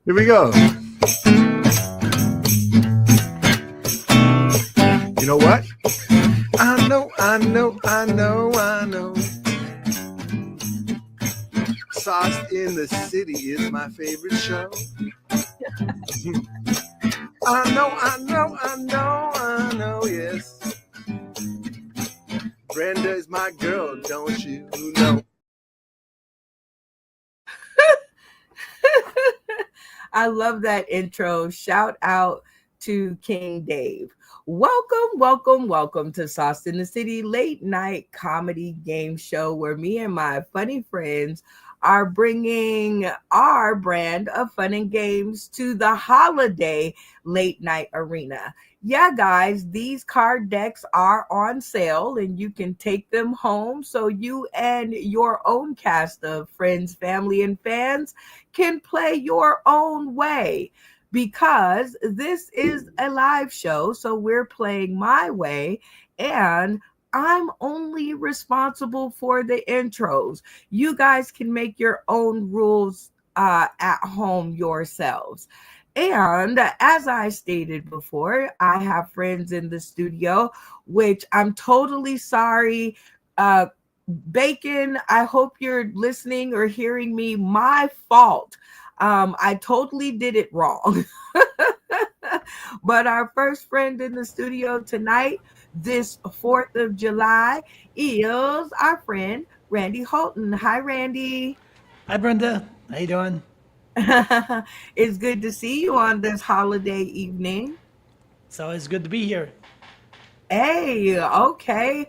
Here we go. You know what? I know. Sauce in the City is my favorite show. I know, yes. Brenda is my girl, don't you know? I love that intro. Shout out to King Dave. Welcome to Sauce in the City late night comedy game show where me and my funny friends are bringing our brand of fun and games to the holiday late night arena. Yeah, guys, these card decks are on sale and you can take them home so you and your own cast of friends, family, and fans can play your own way because this is a live show. So we're playing my way and I'm only responsible for the intros. You guys can make your own rules at home yourselves. And as I stated before, I have friends in the studio, which I'm totally sorry. Bacon, I hope you're listening or hearing me. My fault. I totally did it wrong. But our first friend in the studio tonight, this 4th of July, is our friend Randy Holton. Hi, Randy. Hi, Brenda. How you doing? It's good to see you on this holiday evening. It's always good to be here. Hey, okay.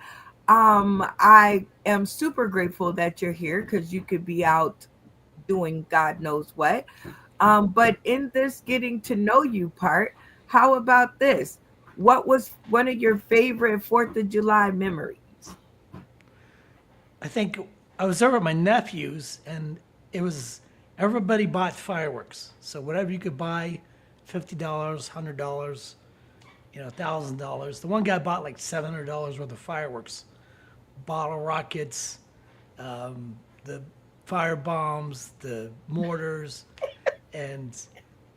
I am super grateful that you're here because you could be out doing God knows what. But in this getting to know you part, how about this? What was one of your favorite 4th of July memories? I think I was over at my nephew's, and it was everybody bought fireworks. So whatever you could buy, $50, $100, $1,000. The one guy bought like $700 worth of fireworks, bottle rockets, the fire bombs, the mortars, and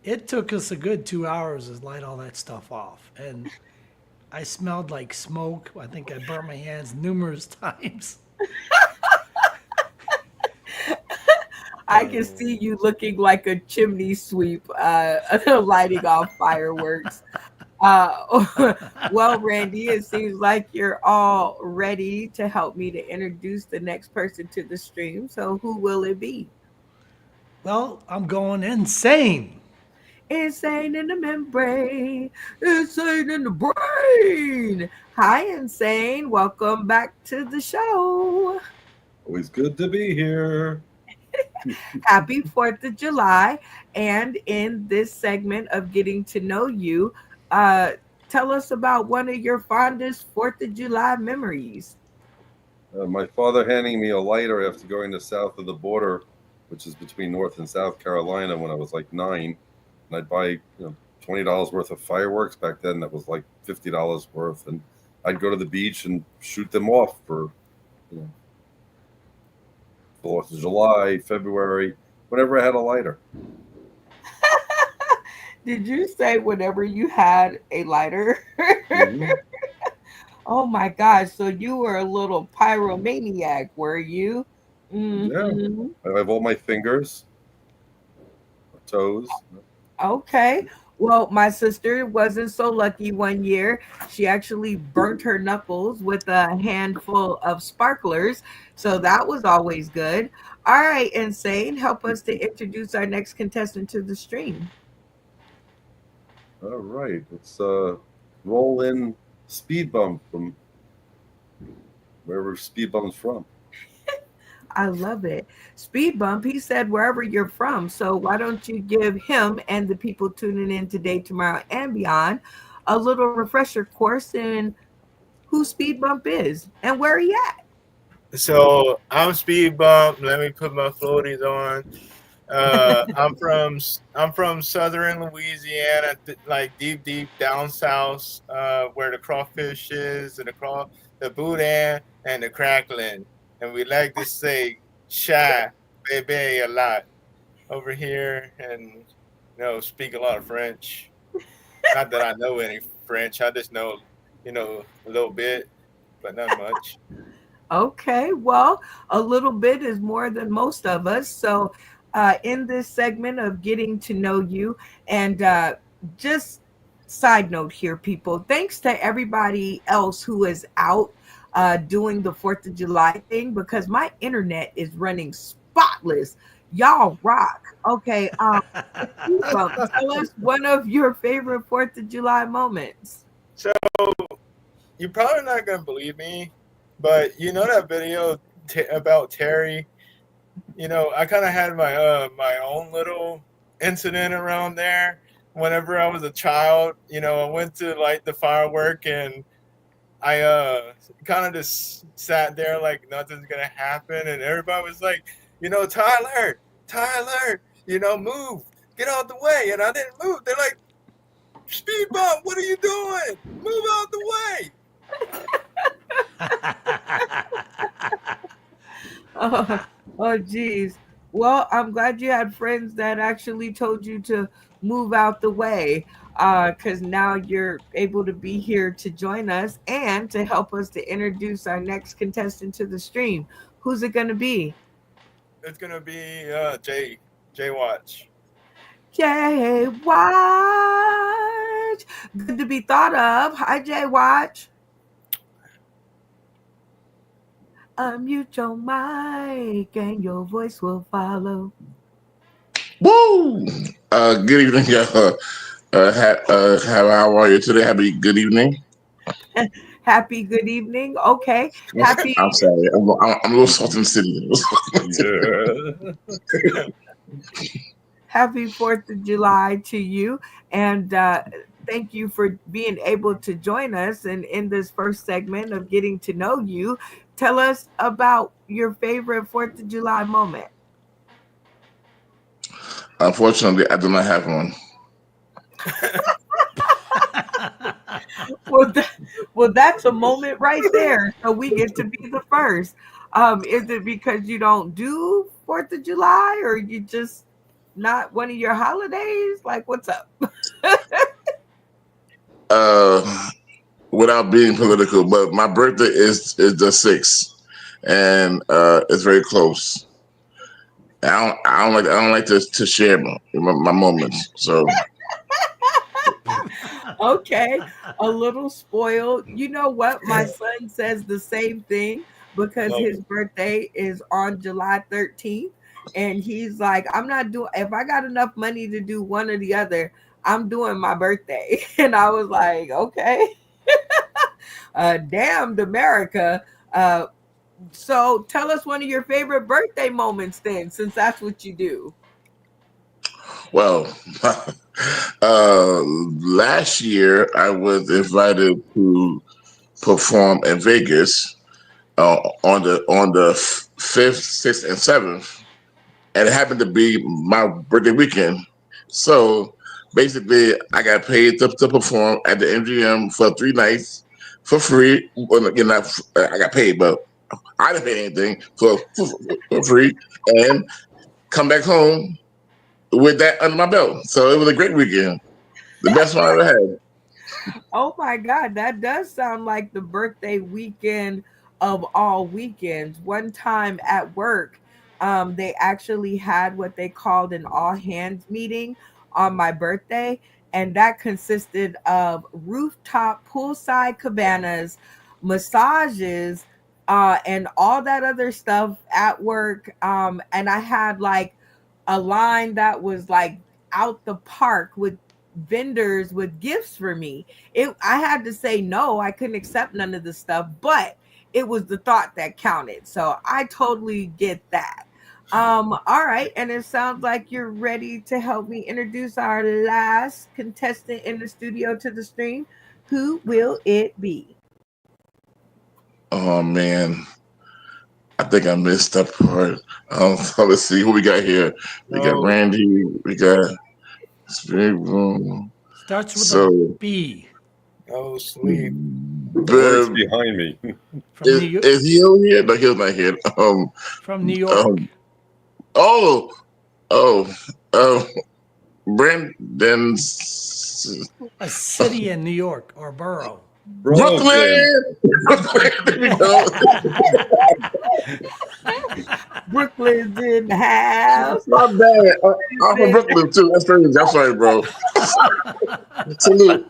it took us a good 2 hours to light all that stuff off. And I smelled like smoke. I think I burnt my hands numerous times. I can see you looking like a chimney sweep, lighting off fireworks. Well, Randy, it seems like you're all ready to help me to introduce the next person to the stream. So, who will it be? Well, I'm going insane. Insane in the membrane, insane in the brain. Hi, Insane. Welcome back to the show. Always good to be here. Happy 4th of July. And in this segment of getting to know you, uh, tell us about one of your fondest 4th of July memories. My father handing me a lighter after going to south of the border, which is between North and South Carolina, when I was like 9, and I'd buy $20 worth of fireworks back then. That was like $50 worth, and I'd go to the beach and shoot them off for you know 4th of July, February, whenever I had a lighter. Did you say whenever you had a lighter? Hmm. Oh my gosh. So you were a little pyromaniac, were you? Yeah, Hmm. I have all my fingers, toes. Okay. Well, my sister wasn't so lucky one year. She actually burnt her knuckles with a handful of sparklers. So that was always good. All right, Insane, help us to introduce our next contestant to the stream. All right, let's roll in Speed Bump from wherever Speed Bump's from. I love it. Speed Bump, he said wherever you're from. So why don't you give him and the people tuning in today, tomorrow, and beyond a little refresher course in who Speed Bump is and where he at? So I'm Speed Bump. Let me put my floaties on. I'm from southern Louisiana, like deep down south, where the crawfish is and the boudin and the crackling, and we like to say "shy baby" a lot over here, and speak a lot of French. Not that I know any French. I just know, a little bit, but not much. Okay, well, a little bit is more than most of us. So, in this segment of getting to know you, and just side note here, people, thanks to everybody else who is out doing the 4th of July thing because my internet is running spotless. Y'all rock. Okay, tell us one of your favorite 4th of July moments. So you're probably not gonna believe me, but you know that video about Terry. I kind of had my own little incident around there. Whenever I was a child, I went to light the firework and I kind of just sat there like nothing's gonna happen, and everybody was like, Tyler, move, get out the way, and I didn't move. They're like, speed bump, what are you doing? Move out the way. Oh, geez. Well, I'm glad you had friends that actually told you to move out the way, because now you're able to be here to join us and to help us to introduce our next contestant to the stream. Who's it going to be? It's gonna be Jay Watch. Jay Watch. Good to be thought of. Hi, Jay Watch. Unmute your mic and your voice will follow. Woo! Good evening, y'all. How are you today? Happy good evening. Happy good evening. Okay. Happy. I'm sorry. I'm a little salt in the city. Yeah. Happy 4th of July to you. And thank you for being able to join us. And in this first segment of getting to know you, tell us about your favorite 4th of July moment. Unfortunately, I do not have one. Well, that's a moment right there. So we get to be the first. Is it because you don't do 4th of July or you just not one of your holidays? Like, what's up? Without being political, but my birthday is the 6th, and it's very close. I don't like to share my moments. So Okay, a little spoiled. You know what? My son says the same thing because his birthday is on July 13th. And he's like, I'm not doing, if I got enough money to do one or the other, I'm doing my birthday. And I was like, okay, damned America. So tell us one of your favorite birthday moments then, since that's what you do. well, last year I was invited to perform in Vegas on the 5th, 6th, and 7th, and it happened to be my birthday weekend. So basically, I got paid to perform at the MGM for 3 nights for free. Well, I got paid, but I didn't pay anything for free, and come back home with that under my belt. So it was a great weekend, the best one I ever had. Oh my God, that does sound like the birthday weekend of all weekends. One time at work, they actually had what they called an all hands meeting on my birthday, and that consisted of rooftop poolside cabanas, massages, and all that other stuff at work. And I had like a line that was like out the park with vendors with gifts for me. I had to say no, I couldn't accept none of the stuff, but it was the thought that counted. So I totally get that. All right, and it sounds like you're ready to help me introduce our last contestant in the studio to the stream. Who will it be? Oh man, I think I missed that part. So let's see who we got here. We got No. Randy. We got Spirit Room. Starts with So a B. No sleep. The words behind me. From New York. Is he over here? No, he's not here. From New York. Oh, oh, oh. Brandon, A city in New York or borough. Brooklyn. There we go. Brooklyn's in the house. My bad. I'm from Brooklyn too. That's crazy. I'm sorry, bro. Salute.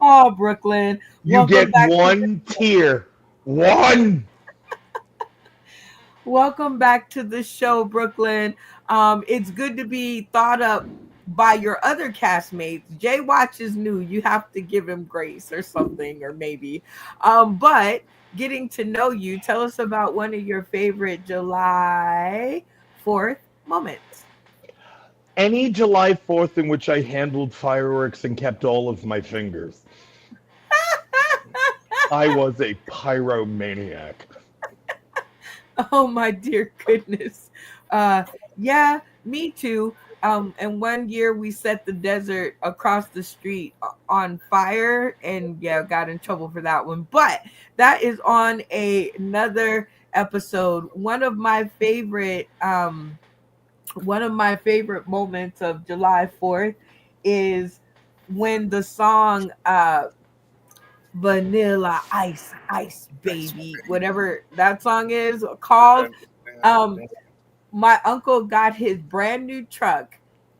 Oh, Brooklyn. You Welcome get back. one tier. One. Welcome back to the show, Brooklyn. It's good to be thought up by your other castmates. Jay Watch is new. You have to give him grace or something, or maybe. But getting to know you, tell us about one of your favorite July 4th moments. Any July 4th in which I handled fireworks and kept all of my fingers. I was a pyromaniac. Oh my dear goodness. Yeah, me too. And one year we set the desert across the street on fire, and yeah, got in trouble for that one. But that is on another episode. One of my favorite moments of July 4th is when the song Vanilla Ice Ice Baby, whatever that song is called. My uncle got his brand new truck,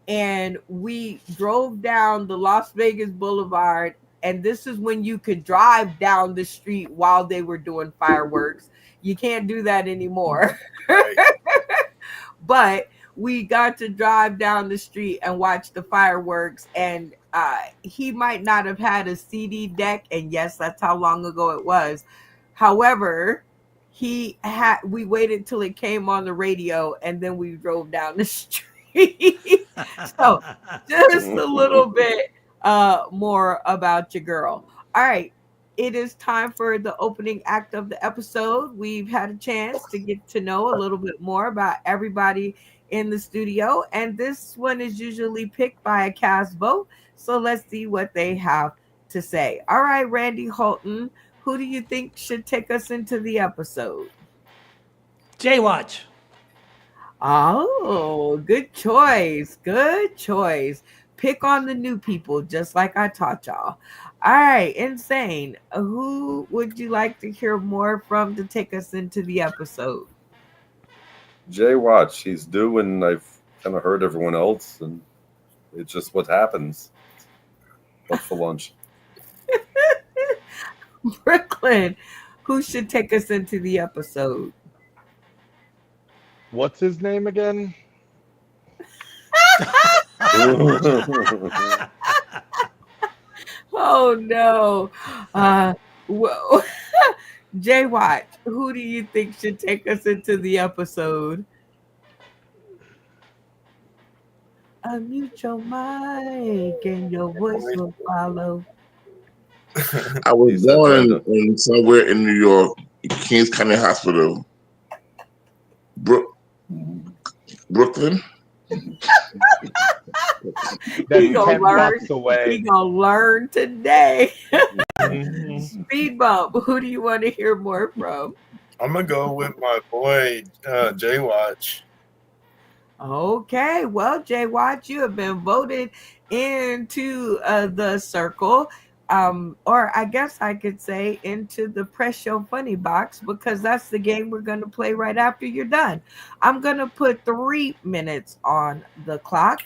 and we drove down the Las Vegas Boulevard, and this is when you could drive down the street while they were doing fireworks. You can't do that anymore. But we got to drive down the street and watch the fireworks, and he might not have had a CD deck, and yes, that's how long ago it was. However, we waited till it came on the radio, and then we drove down the street. So just a little bit more about your girl. All right, it is time for the opening act of the episode. We've had a chance to get to know a little bit more about everybody in the studio, and this one is usually picked by a cast vote. So let's see what they have to say. All right, Randy Holton, who do you think should take us into the episode? Jay Watch. Oh, good choice. Good choice. Pick on the new people, just like I taught y'all. All right, Insane. Who would you like to hear more from to take us into the episode? Jay Watch, he's due, and I've kind of heard everyone else, and it's just what happens. What's for lunch? Brooklyn, who should take us into the episode? What's his name again? Oh no. Whoa. Jay Watch, who do you think should take us into the episode? Unmute your mic and your voice will follow. I was born in somewhere in New York, Kings County Hospital, Brooklyn. That's He gonna 10 learn. blocks away. He gonna learn today. Speed bump. Who do you want to hear more from? I'm gonna go with my boy Jay Watch. Okay, well, Jay Watch, you have been voted into the circle, or I guess I could say into the Press Show Funny Box, because that's the game we're going to play right after you're done. I'm going to put 3 minutes on the clock,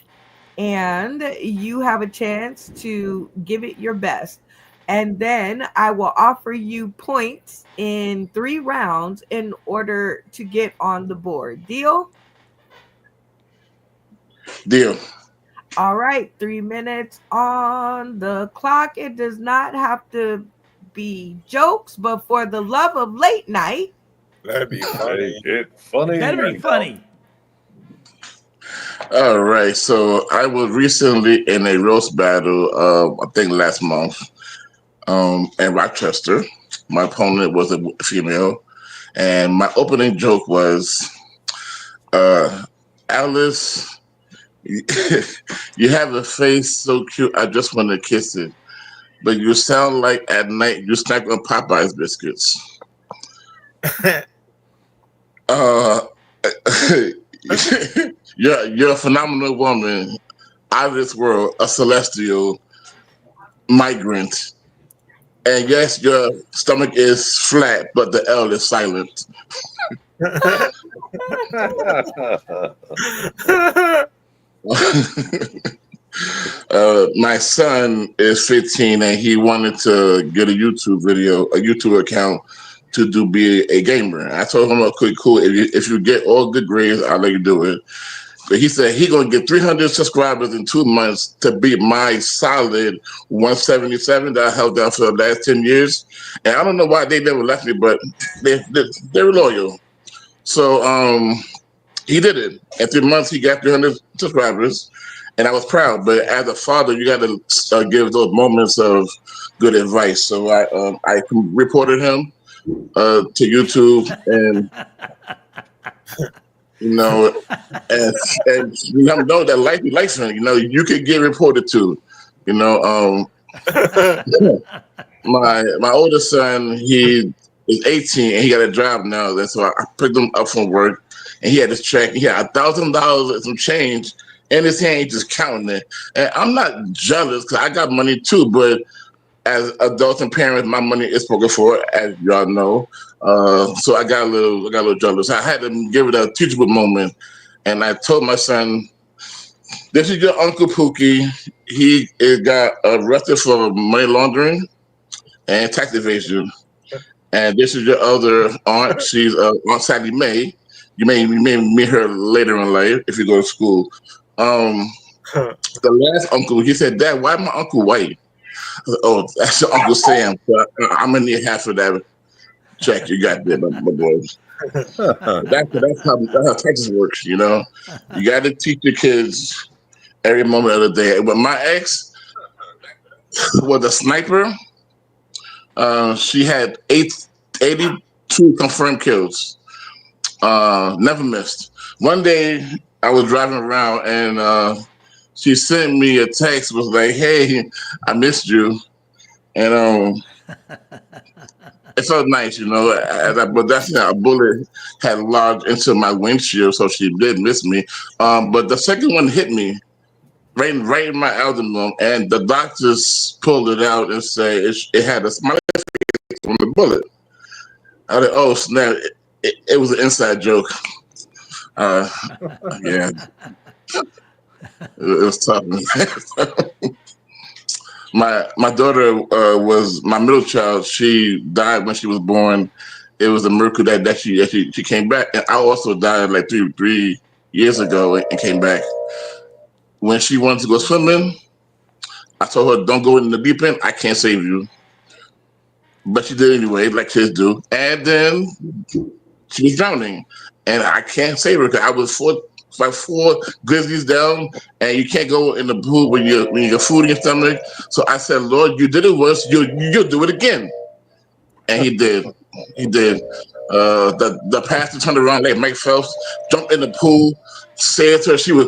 and you have a chance to give it your best. And then I will offer you points in 3 rounds in order to get on the board. Deal? Deal. All right, 3 minutes on the clock. It does not have to be jokes, but for the love of late night, That'd be funny. It's funny. Better be funny. All right. So I was recently in a roast battle, I think last month, in Rochester. My opponent was a female, and my opening joke was, Alice, you have a face so cute, I just want to kiss it. But you sound like at night you snack on Popeye's biscuits. you're a phenomenal woman, out of this world, a celestial migrant. And yes, your stomach is flat, but the L is silent. My son is 15 and he wanted to get a YouTube account to be a gamer. I told him, okay, cool. If you get all good grades, I'll let you do it. But he said he gonna get 300 subscribers in 2 months to beat my solid 177 that I held down for the last 10 years. And I don't know why they never left me, but they were loyal. So he did it. In 3 months, he got 300 subscribers, and I was proud. But as a father, you got to give those moments of good advice. So I reported him to YouTube, and you know, and you know that life be life. You know, you could get reported to. You know, my oldest son, he is 18 and he got a job now. That's why I picked him up from work, and he had his check. He had $1,000 and some change in his hand, just counting it. And I'm not jealous because I got money too, but as adults and parents, my money is spoken for, as y'all know. So I got a little jealous. I had to give it a teachable moment, and I told my son, "This is your Uncle Pookie. He got arrested for money laundering and tax evasion. And this is your other aunt. She's Aunt Sally Mae. You may meet her later in life if you go to school." The last uncle, he said, "Dad, why my uncle white?" I said, "Oh, that's your Uncle Sam. So I'm gonna need half of that check you got there, my boy." That's how Texas works. You know, you got to teach your kids every moment of the day. But my ex was a sniper. She had 82 confirmed kills. Never missed. One day I was driving around and she sent me a text, was like, "Hey, I missed you." And it felt nice, you know. But that's a bullet had lodged into my windshield, so she did miss me. But the second one hit me right in my abdomen, and the doctors pulled it out and said it had a smiley face on the bullet. I was like, "Oh snap!" It was an inside joke. Yeah, it was tough. My daughter was my middle child. She died when she was born. It was a miracle that she came back. And I also died like three years ago and came back. When she wanted to go swimming, I told her, "Don't go in the deep end. I can't save you." But she did anyway, like kids do. And then she was drowning, and I can't save her because I was four grizzlies down, and you can't go in the pool when you got food in your stomach. So I said, "Lord, you did it once, you'll do it again," and He did. He did. The pastor turned around like Mike Phelps, jumped in the pool, said to her, she was.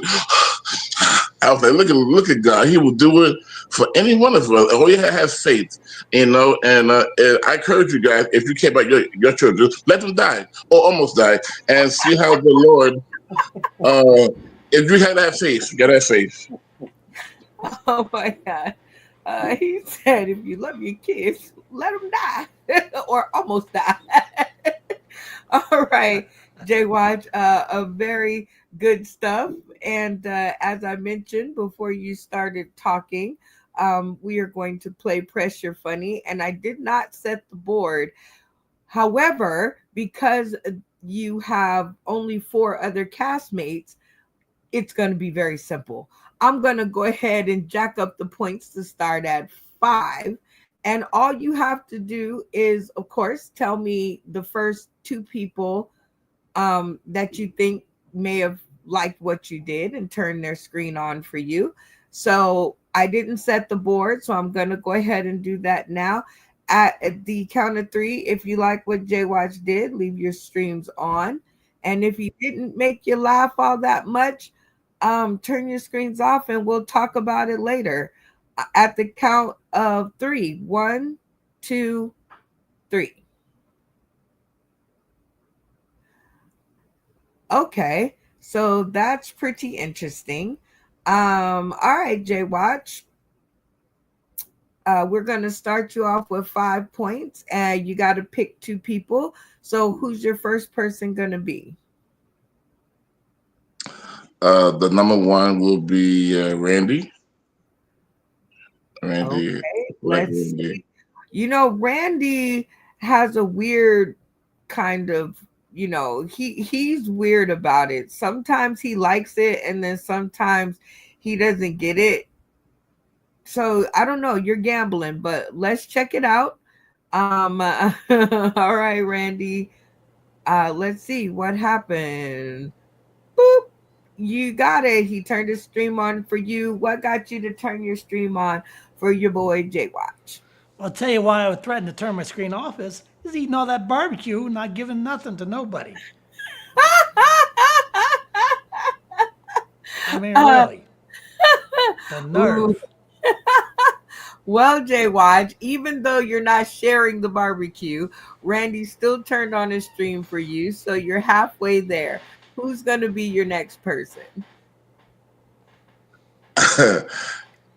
I was like, look at God. He will do it for any one of us. All you have faith, you know. And I encourage you guys, if you care about your children, let them die or almost die, and see how the Lord. If you have that faith, you got that faith. Oh my God. He said, if you love your kids, let them die or almost die. All right, Jay Watch, a very good stuff. And as I mentioned before you started talking, we are going to play Pressure Funny. And I did not set the board. However, because you have only 4 other castmates, it's going to be very simple. I'm going to go ahead and jack up the points to start at 5. And all you have to do is, of course, tell me the first 2 people that you think may have liked what you did and turned their screen on for you. So I didn't set the board, so I'm going to go ahead and do that now. At the count of 3, if you like what Jay Watch did, leave your streams on. And if he didn't make you laugh all that much, turn your screens off and we'll talk about it later. At the count of 3, 1, 2, 3. Okay, So that's pretty interesting. All right, Jay Watch. We're going to start you off with 5 points, and you got to pick 2 people. So who's your first person going to be? The number 1 will be Randy. Randy. Okay, let's see. You know, Randy has a weird kind of, he's weird about it. Sometimes he likes it, and then sometimes he doesn't get it. So I don't know. You're gambling, but let's check it out. All right, Randy. Let's see what happened. Boop. You got it. He turned his stream on for you. What got you to turn your stream on for your boy Jay Watch? I'll tell you why I would threaten to turn my screen off is he's eating all that barbecue, not giving nothing to nobody. I mean, really. The nerve. Well, Jay Watch, even though you're not sharing the barbecue, Randy still turned on his stream for you, so you're halfway there. Who's going to be your next person?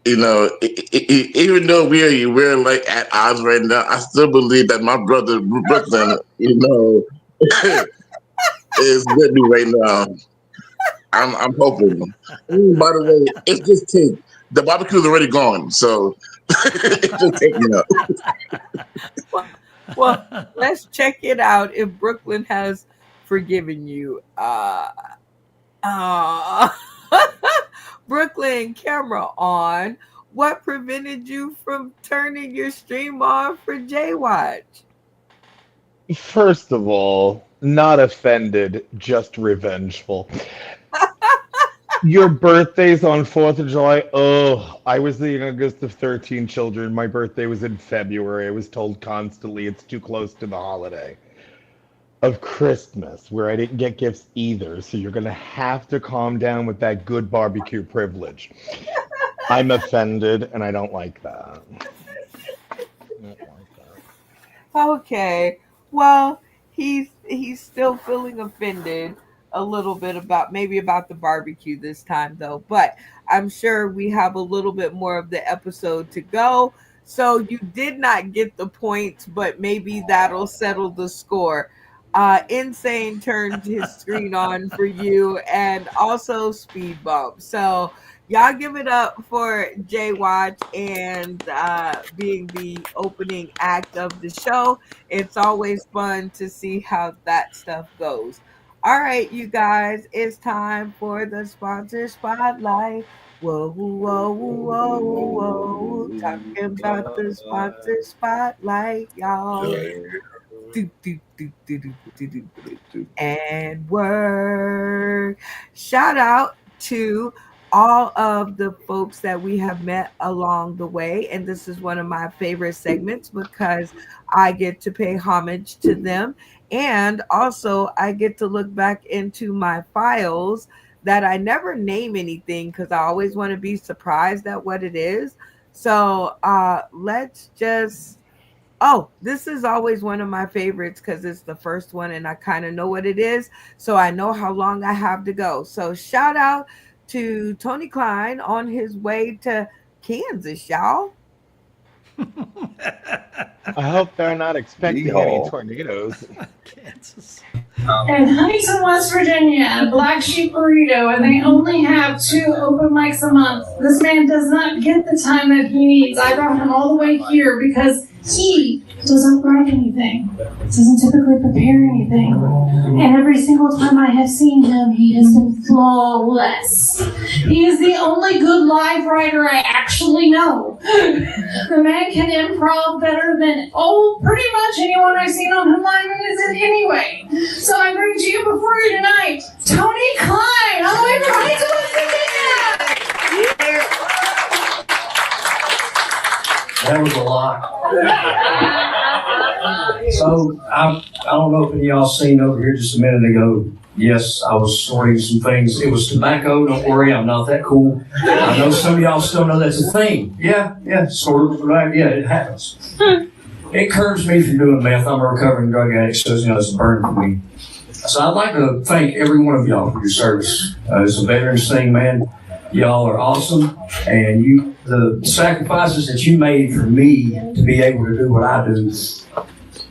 Even though we're like at odds right now, I still believe that my brother Brooklyn, is with me right now. I'm hoping. By the way, it's just cake. The barbecue is already gone, so it's just taking up. Well, let's check it out if Brooklyn has forgiven you. Brooklyn, camera on. What prevented you from turning your stream on for Jay Watch? First of all, not offended, just revengeful. Your birthday's on 4th of July. Oh, I was the youngest of 13 children. My birthday was in February. I was told constantly it's too close to the holiday of Christmas, where I didn't get gifts either. So you're going to have to calm down with that good barbecue privilege. I'm offended, and I don't like that. Okay. Well, he's still feeling offended a little bit about the barbecue this time though, but I'm sure we have a little bit more of the episode to go. So you did not get the points, but maybe that'll settle the score. Insane turned his screen on for you, and also Speed Bump. So y'all give it up for Jay Watch and being the opening act of the show. It's always fun to see how that stuff goes. All right, you guys, it's time for the sponsor spotlight. Whoa, whoa, whoa, whoa, talking about the sponsor spotlight, y'all. And work. Shout out to all of the folks that we have met along the way. And this is one of my favorite segments because I get to pay homage to them. And also, I get to look back into my files that I never name anything because I always want to be surprised at what it is. So let's just... Oh, this is always one of my favorites because it's the first one and I kind of know what it is. So I know how long I have to go. So shout out to Tony Klein on his way to Kansas, y'all. I hope they're not expecting any tornadoes. Kansas. In Huntington, West Virginia, at a Black Sheep Burrito, and they only have 2 open mics a month. This man does not get the time that he needs. I brought him all the way here because he doesn't write anything, doesn't typically prepare anything. And every single time I have seen him, he has been flawless. He is the only good live writer I actually know. The man can improv better than, pretty much anyone I've seen on Headline Visit anyway. So I bring to you before you tonight, Tony Klein, all the way from Huntington, West Virginia. That was a lot. So I don't know if any of y'all seen over here just a minute ago. Yes, I was sorting some things. It was tobacco. Don't worry, I'm not that cool. I know some of y'all still know that's a thing. Yeah, sort of. Right? Yeah, it happens. It curbs me from doing meth. I'm a recovering drug addict, so it's a burn for me. So I'd like to thank every one of y'all for your service. It's a veterans thing, man. Y'all are awesome, and the sacrifices that you made for me to be able to do what I do.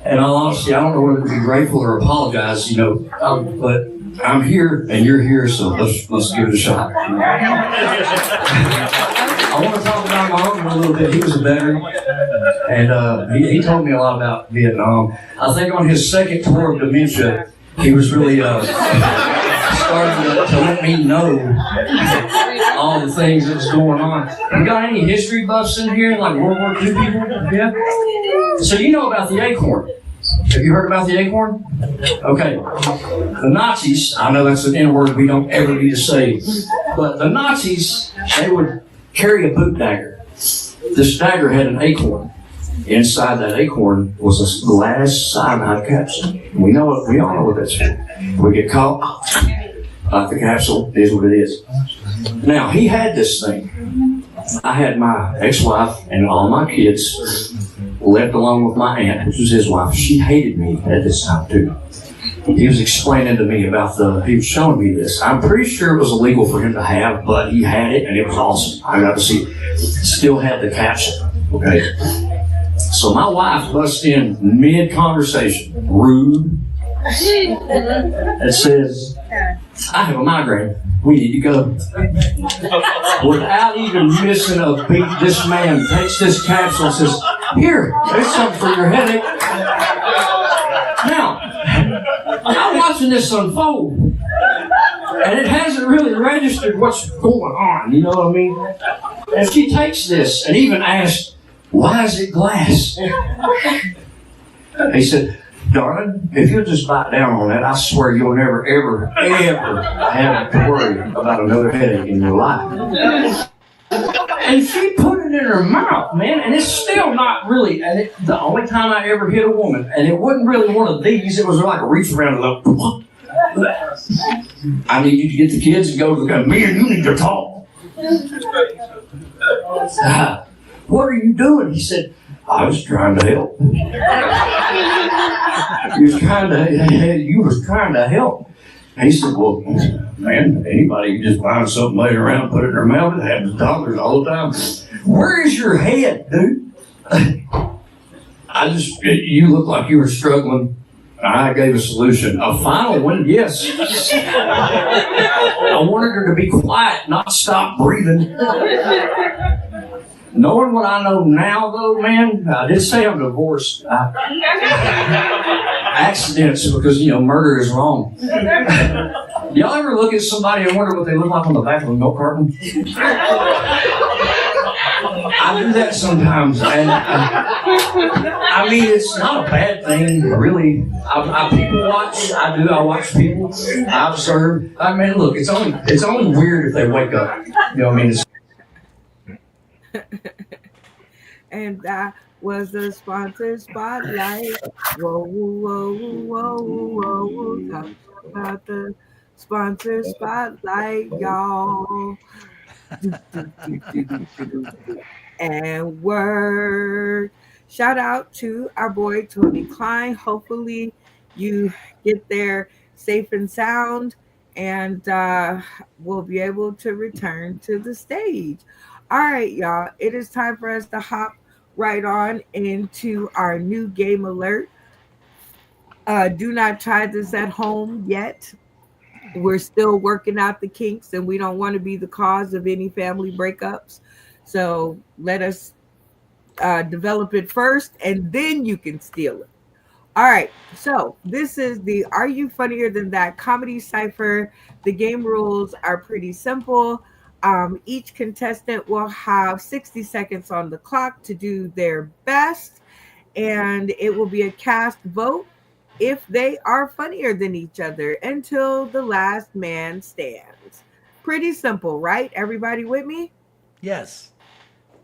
And all honesty, I don't know whether to be grateful or apologize, but I'm here and you're here, so let's give it a shot. I want to talk about my uncle a little bit. He was a veteran, and he told me a lot about Vietnam. I think on his second tour of dementia, he was really starting to let me know all the things that was going on. We got any history buffs in here, like World War II people? Yeah? So you know about the acorn. Have you heard about the acorn? Okay. The Nazis, I know that's an N-word we don't ever need to say, but the Nazis, they would carry a boot dagger. This dagger had an acorn. Inside that acorn was a glass cyanide capsule. We all know what that's for. We get caught, like the capsule is what it is. Now, he had this thing. I had my ex-wife and all my kids left along with my aunt, which was his wife. She hated me at this time, too. He was explaining to me he was showing me this. I'm pretty sure it was illegal for him to have, but he had it, and it was awesome. I got to see it. Still had the capsule, okay? So my wife busts in mid-conversation, rude, and says, I have a migraine. We need to go. Without even missing a beat, this man takes this capsule and says, here, there's something for your headache. Now, I'm watching this unfold, and it hasn't really registered what's going on, you know what I mean? And she takes this and even asks, why is it glass? He said, darling, if you'll just bite down on that, I swear you'll never, ever, ever have to worry about another headache in your life. And she put it in her mouth, man, and it's still not really, the only time I ever hit a woman, and it wasn't really one of these, it was like a reach around and look. I need you to get the kids and go to the me and you need to talk. What are you doing? He said, I was trying to help. You was trying to help. And he said, well, man, anybody can just find something laying around, put it in their mouth. It happens to toddlers all the time. Where is your head, dude? You look like you were struggling. I gave a solution. A final one, yes. I wanted her to be quiet, not stop breathing. Knowing what I know now, though, man, I did say I'm divorced. Accidents, because, murder is wrong. Y'all ever look at somebody and wonder what they look like on the back of a milk carton? I do that sometimes, and I mean, it's not a bad thing, really. I people watch. I watch people. I observe. I mean, look, it's only weird if they wake up. You know what I mean? And that was the sponsor spotlight. Whoa, whoa, whoa, whoa, whoa. Talk about the sponsor spotlight, y'all. And word. Shout out to our boy Tony Klein. Hopefully you get there safe and sound, and we'll be able to return to the stage. All right, y'all. It is time for us to hop right on into our new game alert. Do not try this at home yet. We're still working out the kinks, and we don't want to be the cause of any family breakups. So let us develop it first, and then you can steal it. All right. So this is the Are You Funnier Than That comedy cipher. The game rules are pretty simple. Each contestant will have 60 seconds on the clock to do their best, and it will be a cast vote if they are funnier than each other until the last man stands. Pretty simple, right? Everybody with me? Yes.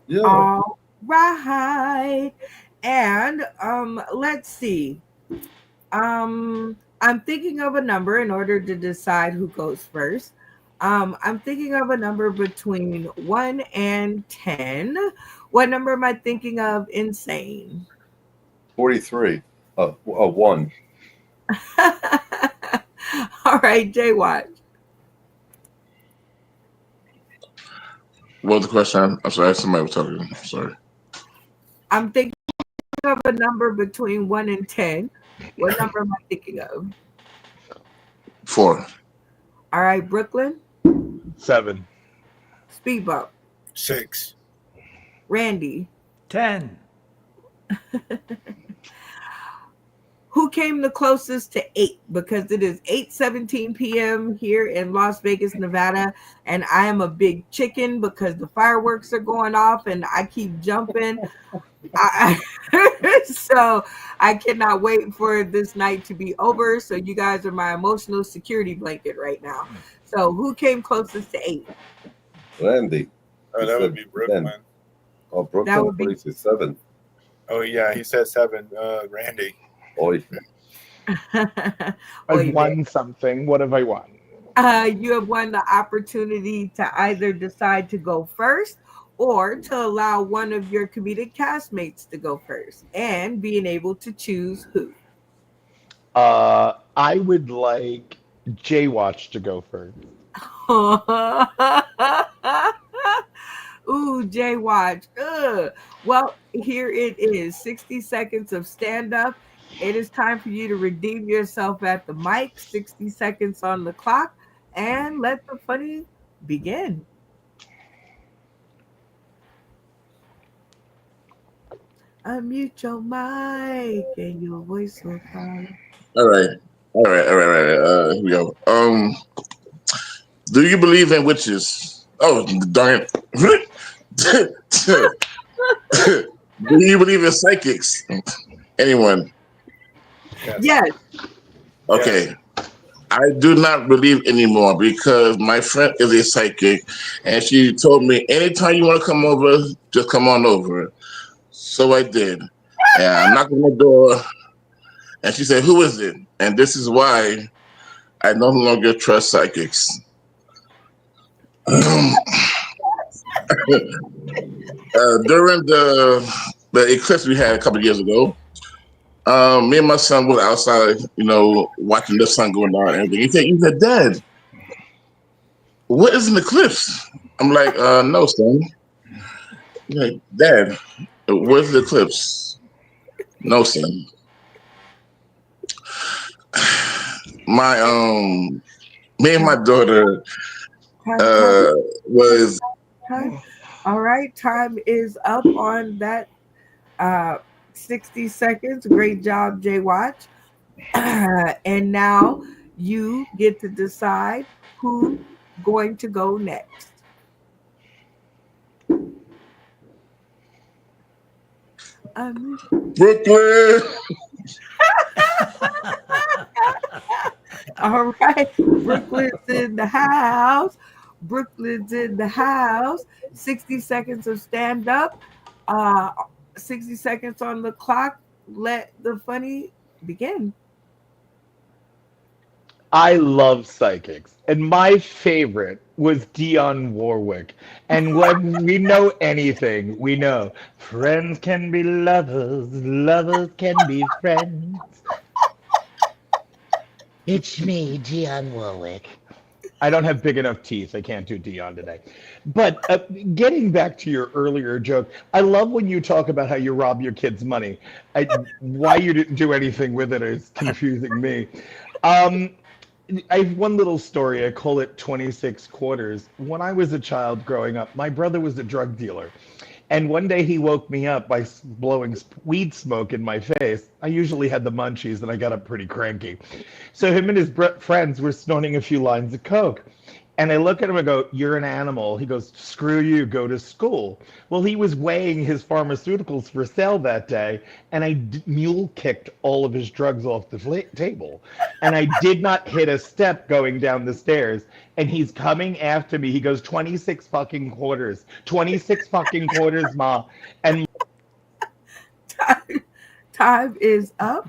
Yeah. All right. And let's see. I'm thinking of a number in order to decide who goes first. I'm thinking of a number between 1 and 10. What number am I thinking of? Insane. 43. 1. All right, Jay Watch. What was the question? I'm sorry, somebody was talking. I'm sorry. I'm thinking of a number between 1 and 10. What number am I thinking of? 4. All right, Brooklyn. 7. Speed bump. 6. Randy. 10. Who came the closest to 8? Because it is 8:17 p.m. here in Las Vegas, Nevada, and I am a big chicken because the fireworks are going off and I keep jumping. So I cannot wait for this night to be over. So you guys are my emotional security blanket right now. So who came closest to 8? Randy. Oh, He that said would be Brooklyn. 10. Oh, That Brooklyn, would be- what did he say? 7. Oh yeah, he said 7. Randy. Oy. I've Oy won something. What have I won? You have won the opportunity to either decide to go first or to allow one of your comedic castmates to go first and being able to choose who. I would like J-Watch to go first. Ooh, Jay Watch. Ugh. Well, here it is 60 seconds of stand up. It is time for you to redeem yourself at the mic. 60 seconds on the clock, and let the funny begin. Unmute your mic and your voice will come. All right. Here we go. Do you believe in witches? Oh, darn it. Do you believe in psychics? Anyone? Yes. Okay. I do not believe anymore because my friend is a psychic and she told me anytime you want to come over, just come on over. So I did. And I knocked on the door and she said, "Who is it?" And this is why I no longer trust psychics. During the eclipse we had a couple of years ago, me and my son were outside, watching the sun going down and everything. He said, "Dad, what is an eclipse?" I'm like, "No, son." He's like, "Dad, where's the eclipse?" "No, son." Me and my daughter was. Time. All right, time is up on that 60 seconds. Great job, Jay Watch. And now you get to decide who's going to go next. Brooklyn. All right, Brooklyn's in the house. Brooklyn's in the house. 60 seconds of stand up. 60 seconds on the clock. Let the funny begin. I love psychics, and my favorite was Dionne Warwick. And when we know anything, we know friends can be lovers, lovers can be friends. It's me, Dionne Warwick. I don't have big enough teeth. I can't do Dion today. But getting back to your earlier joke, I love when you talk about how you rob your kids' money. Why you didn't do anything with it is confusing me. I have one little story. I call it 26 quarters. When I was a child growing up, my brother was a drug dealer. And one day he woke me up by blowing weed smoke in my face. I usually had the munchies and I got up pretty cranky. So him and his friends were snorting a few lines of coke. And I look at him and go, "You're an animal." He goes, "Screw you, go to school." Well, he was weighing his pharmaceuticals for sale that day, and I mule kicked all of his drugs off the table. And I did not hit a step going down the stairs. And he's coming after me. He goes, 26 fucking quarters. 26 fucking quarters, Ma. And Time is up.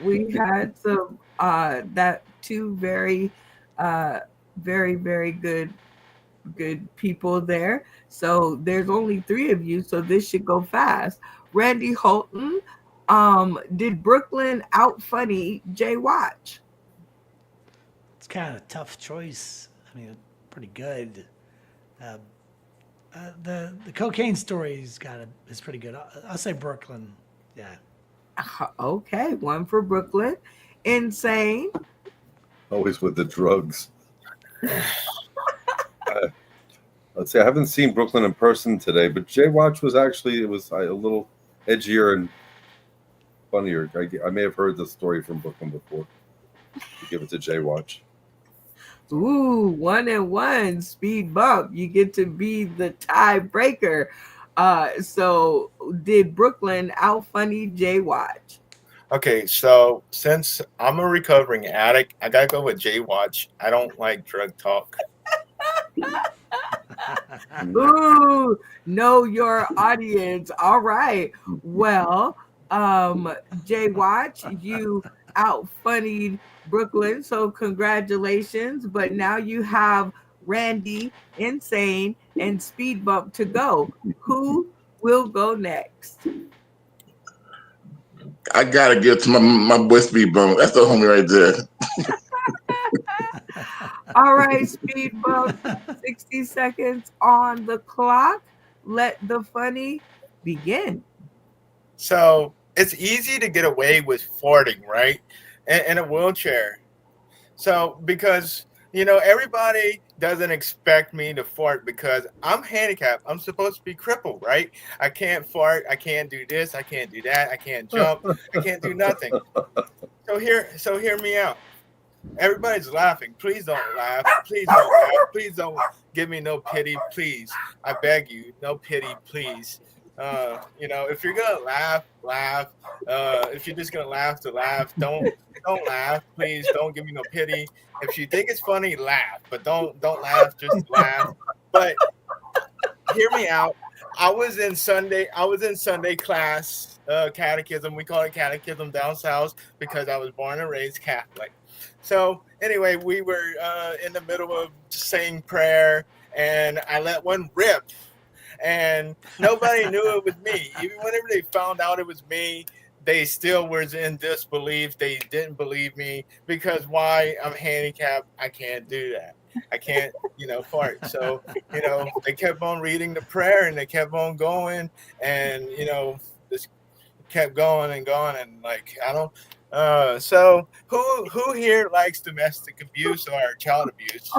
We had some that two very very good people there. So there's only 3 of you, so this should go fast. Randy Holton, did Brooklyn out funny Jay Watch? kind of a tough choice. I mean, pretty good. The cocaine story is pretty good. I'll say Brooklyn. Yeah. Okay, one for Brooklyn. Insane. Always with the drugs. Let's see. I haven't seen Brooklyn in person today, but J-Watch was actually a little edgier and funnier. I may have heard the story from Brooklyn before. Give it to J-Watch. Ooh, 1-1 speed bump. You get to be the tiebreaker. So did Brooklyn out funny J-Watch? Okay, so since I'm a recovering addict, I gotta go with J-Watch. I don't like drug talk. Ooh, know your audience. All right. Well, J-Watch, you out funnied Brooklyn, so congratulations. But now you have Randy, Insane, and Speed Bump to go. Who will go next? I gotta give it to my boy Speed Bump. That's the homie right there. All right, Speed Bump, 60 seconds on the clock. Let the funny begin. So it's easy to get away with farting, right? In a wheelchair. So because everybody doesn't expect me to fart because I'm handicapped. I'm supposed to be crippled, right? I can't fart. I can't do this. I can't do that. I can't jump. I can't do nothing. So hear me out. Everybody's laughing. Please don't laugh. Please don't laugh. Please don't give me no pity. Please, I beg you, no pity, please. If you're gonna laugh, laugh. If you're just gonna laugh to laugh, don't laugh. Please don't give me no pity. If you think it's funny, laugh, but don't laugh. Just laugh. But hear me out. I was in Sunday class, catechism. We call it catechism down south because I was born and raised Catholic. So anyway, we were in the middle of saying prayer, and I let one rip, and nobody knew it was me. Even whenever they found out it was me, they still was in disbelief. They didn't believe me because why? I'm handicapped. I can't do that. I can't, fart. So, they kept on reading the prayer and they kept on going and, just kept going and going. And like, I don't, so who here likes domestic abuse or child abuse?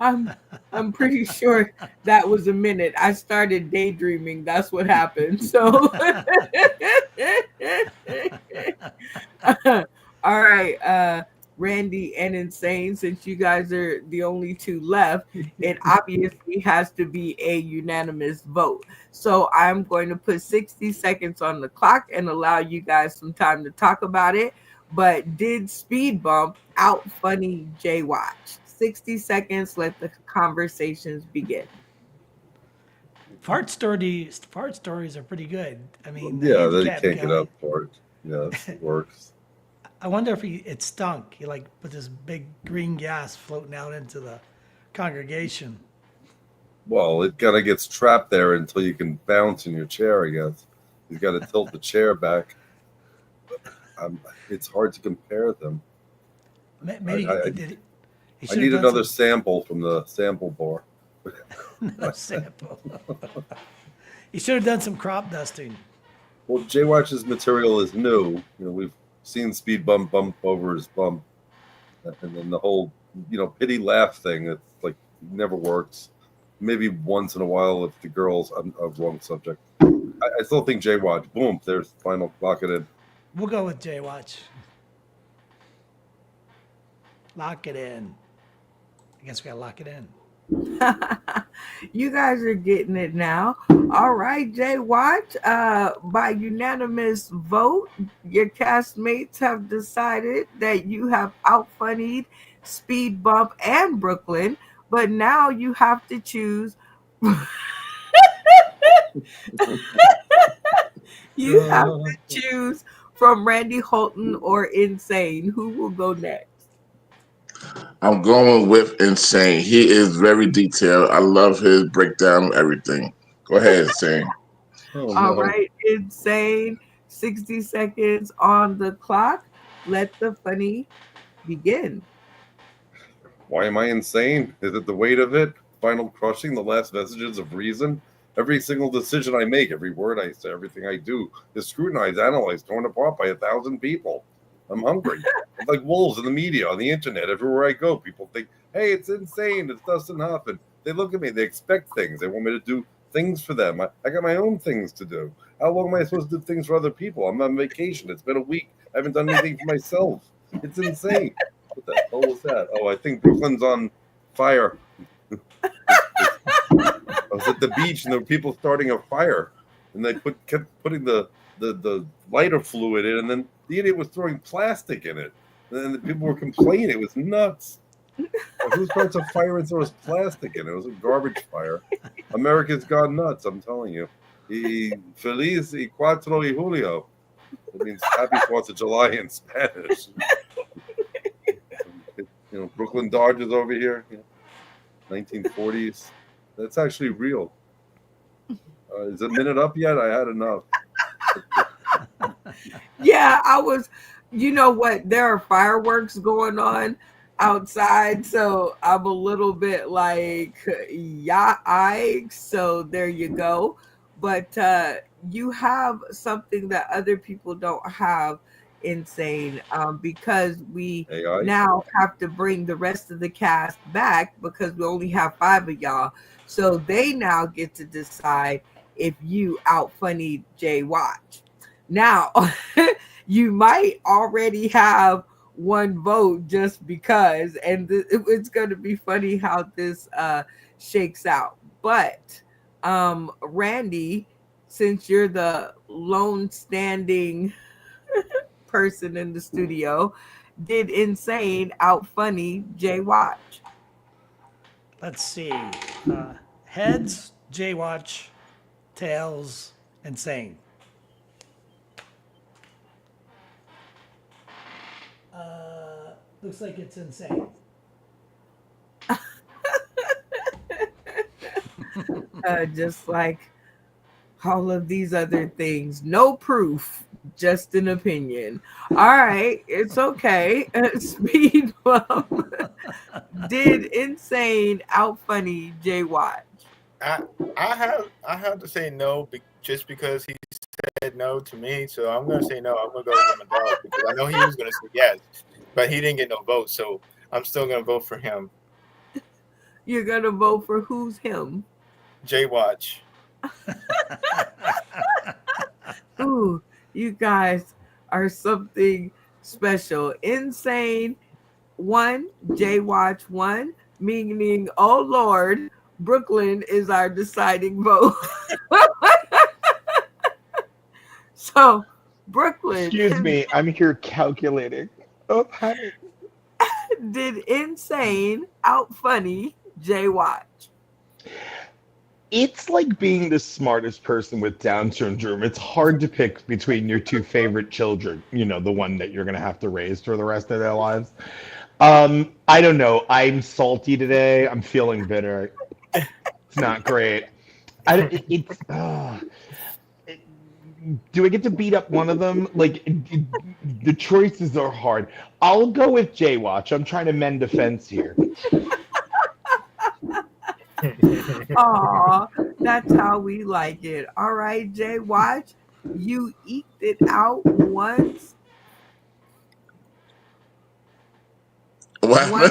I'm pretty sure that was a minute. I started daydreaming. That's what happened. So, all right, Randy and Insane, since you guys are the only two left, it obviously has to be a unanimous vote. So I'm going to put 60 seconds on the clock and allow you guys some time to talk about it. But did Speed Bump out funny J-Watch? 60 seconds, let the conversations begin. Fart stories are pretty good. I mean, Yeah, the they handicap can't get guy, up for it. Yeah, it works. I wonder if it stunk. He put this big green gas floating out into the congregation. Well, it kind of gets trapped there until you can bounce in your chair, I guess. You've got to tilt the chair back. It's hard to compare them. Maybe I he need another sample from the sample bar. No sample. He should have done some crop dusting. Well, J-Watch's material is new. We've seen Speed Bump over his bump. And then the whole, pity laugh thing, it's like never works. Maybe once in a while if the girl's a wrong subject. I still think J-Watch. Boom, there's final lock it in. We'll go with J-Watch. Lock it in. I guess we gotta lock it in. You guys are getting it now. All right, J-Watch. By unanimous vote, your castmates have decided that you have outfunnied Speed Bump and Brooklyn, but now you have to choose. You have to choose from Randy Holton or Insane. Who will go next? I'm going with Insane. He is very detailed. I love his breakdown of everything. Go ahead, Insane. All right, Insane. 60 seconds on the clock. Let the funny begin. Why am I insane? Is it the weight of it? Final crushing, the last vestiges of reason? Every single decision I make, every word I say, everything I do is scrutinized, analyzed, torn apart by 1,000 people. I'm hungry. I'm like wolves in the media, on the internet, everywhere I go. People think, hey, it's insane. It's Dustin Hoffman. They look at me. They expect things. They want me to do things for them. I got my own things to do. How long am I supposed to do things for other people? I'm on vacation. It's been a week. I haven't done anything for myself. It's insane. What the hell was that? Oh, I think Brooklyn's on fire. I was at the beach and there were people starting a fire, and they kept putting the lighter fluid in, and then the idiot was throwing plastic in it, and then the people were complaining. It was nuts. Who starts a fire and throws plastic in it? It was a garbage fire. America's gone nuts. I'm telling you. Feliz y 4 de Julio. It means happy 4th of July in Spanish. Brooklyn Dodgers over here, 1940s. That's actually real. Is it minute up yet? I had enough. Yeah, I was, you know what? There are fireworks going on outside, so I'm a little bit like, yeah, so there you go. But you have something that other people don't have, insane, because we AI? now have to bring the rest of the cast back because we only have 5 of y'all. So they now get to decide if you out funny Jay Watch. Now, you might already have one vote just because, and it's going to be funny how this shakes out. But Randy, since you're the lone standing person in the studio, did insane out funny Jay Watch? Let's see. Heads, Jay Watch, tails, insane. Looks like it's insane. Just like all of these other things, no proof, just an opinion. All right, it's okay. Speed bump. Did insane out funny Jay Watch? I have to say no, just because he said no to me. So I'm gonna say no. I'm gonna go with my dog because I know he was gonna say yes, but he didn't get no vote. So I'm still gonna vote for him. You're gonna vote for who's him? Jay Watch. Ooh, you guys are something special. Insane 1, Jay Watch 1, meaning, oh Lord, Brooklyn is our deciding vote. So, Brooklyn. Excuse me, I'm here calculating. Oh, honey. Did insane out funny Jay Watch? It's like being the smartest person with Down syndrome. It's hard to pick between your 2 favorite children, the one that you're going to have to raise for the rest of their lives. I don't know. I'm salty today. I'm feeling bitter. It's not great. Do I get to beat up one of them? Like, the choices are hard. I'll go with Jay Watch. I'm trying to mend a fence here. Aw, that's how we like it. All right, Jay Watch, you eked it out once. One last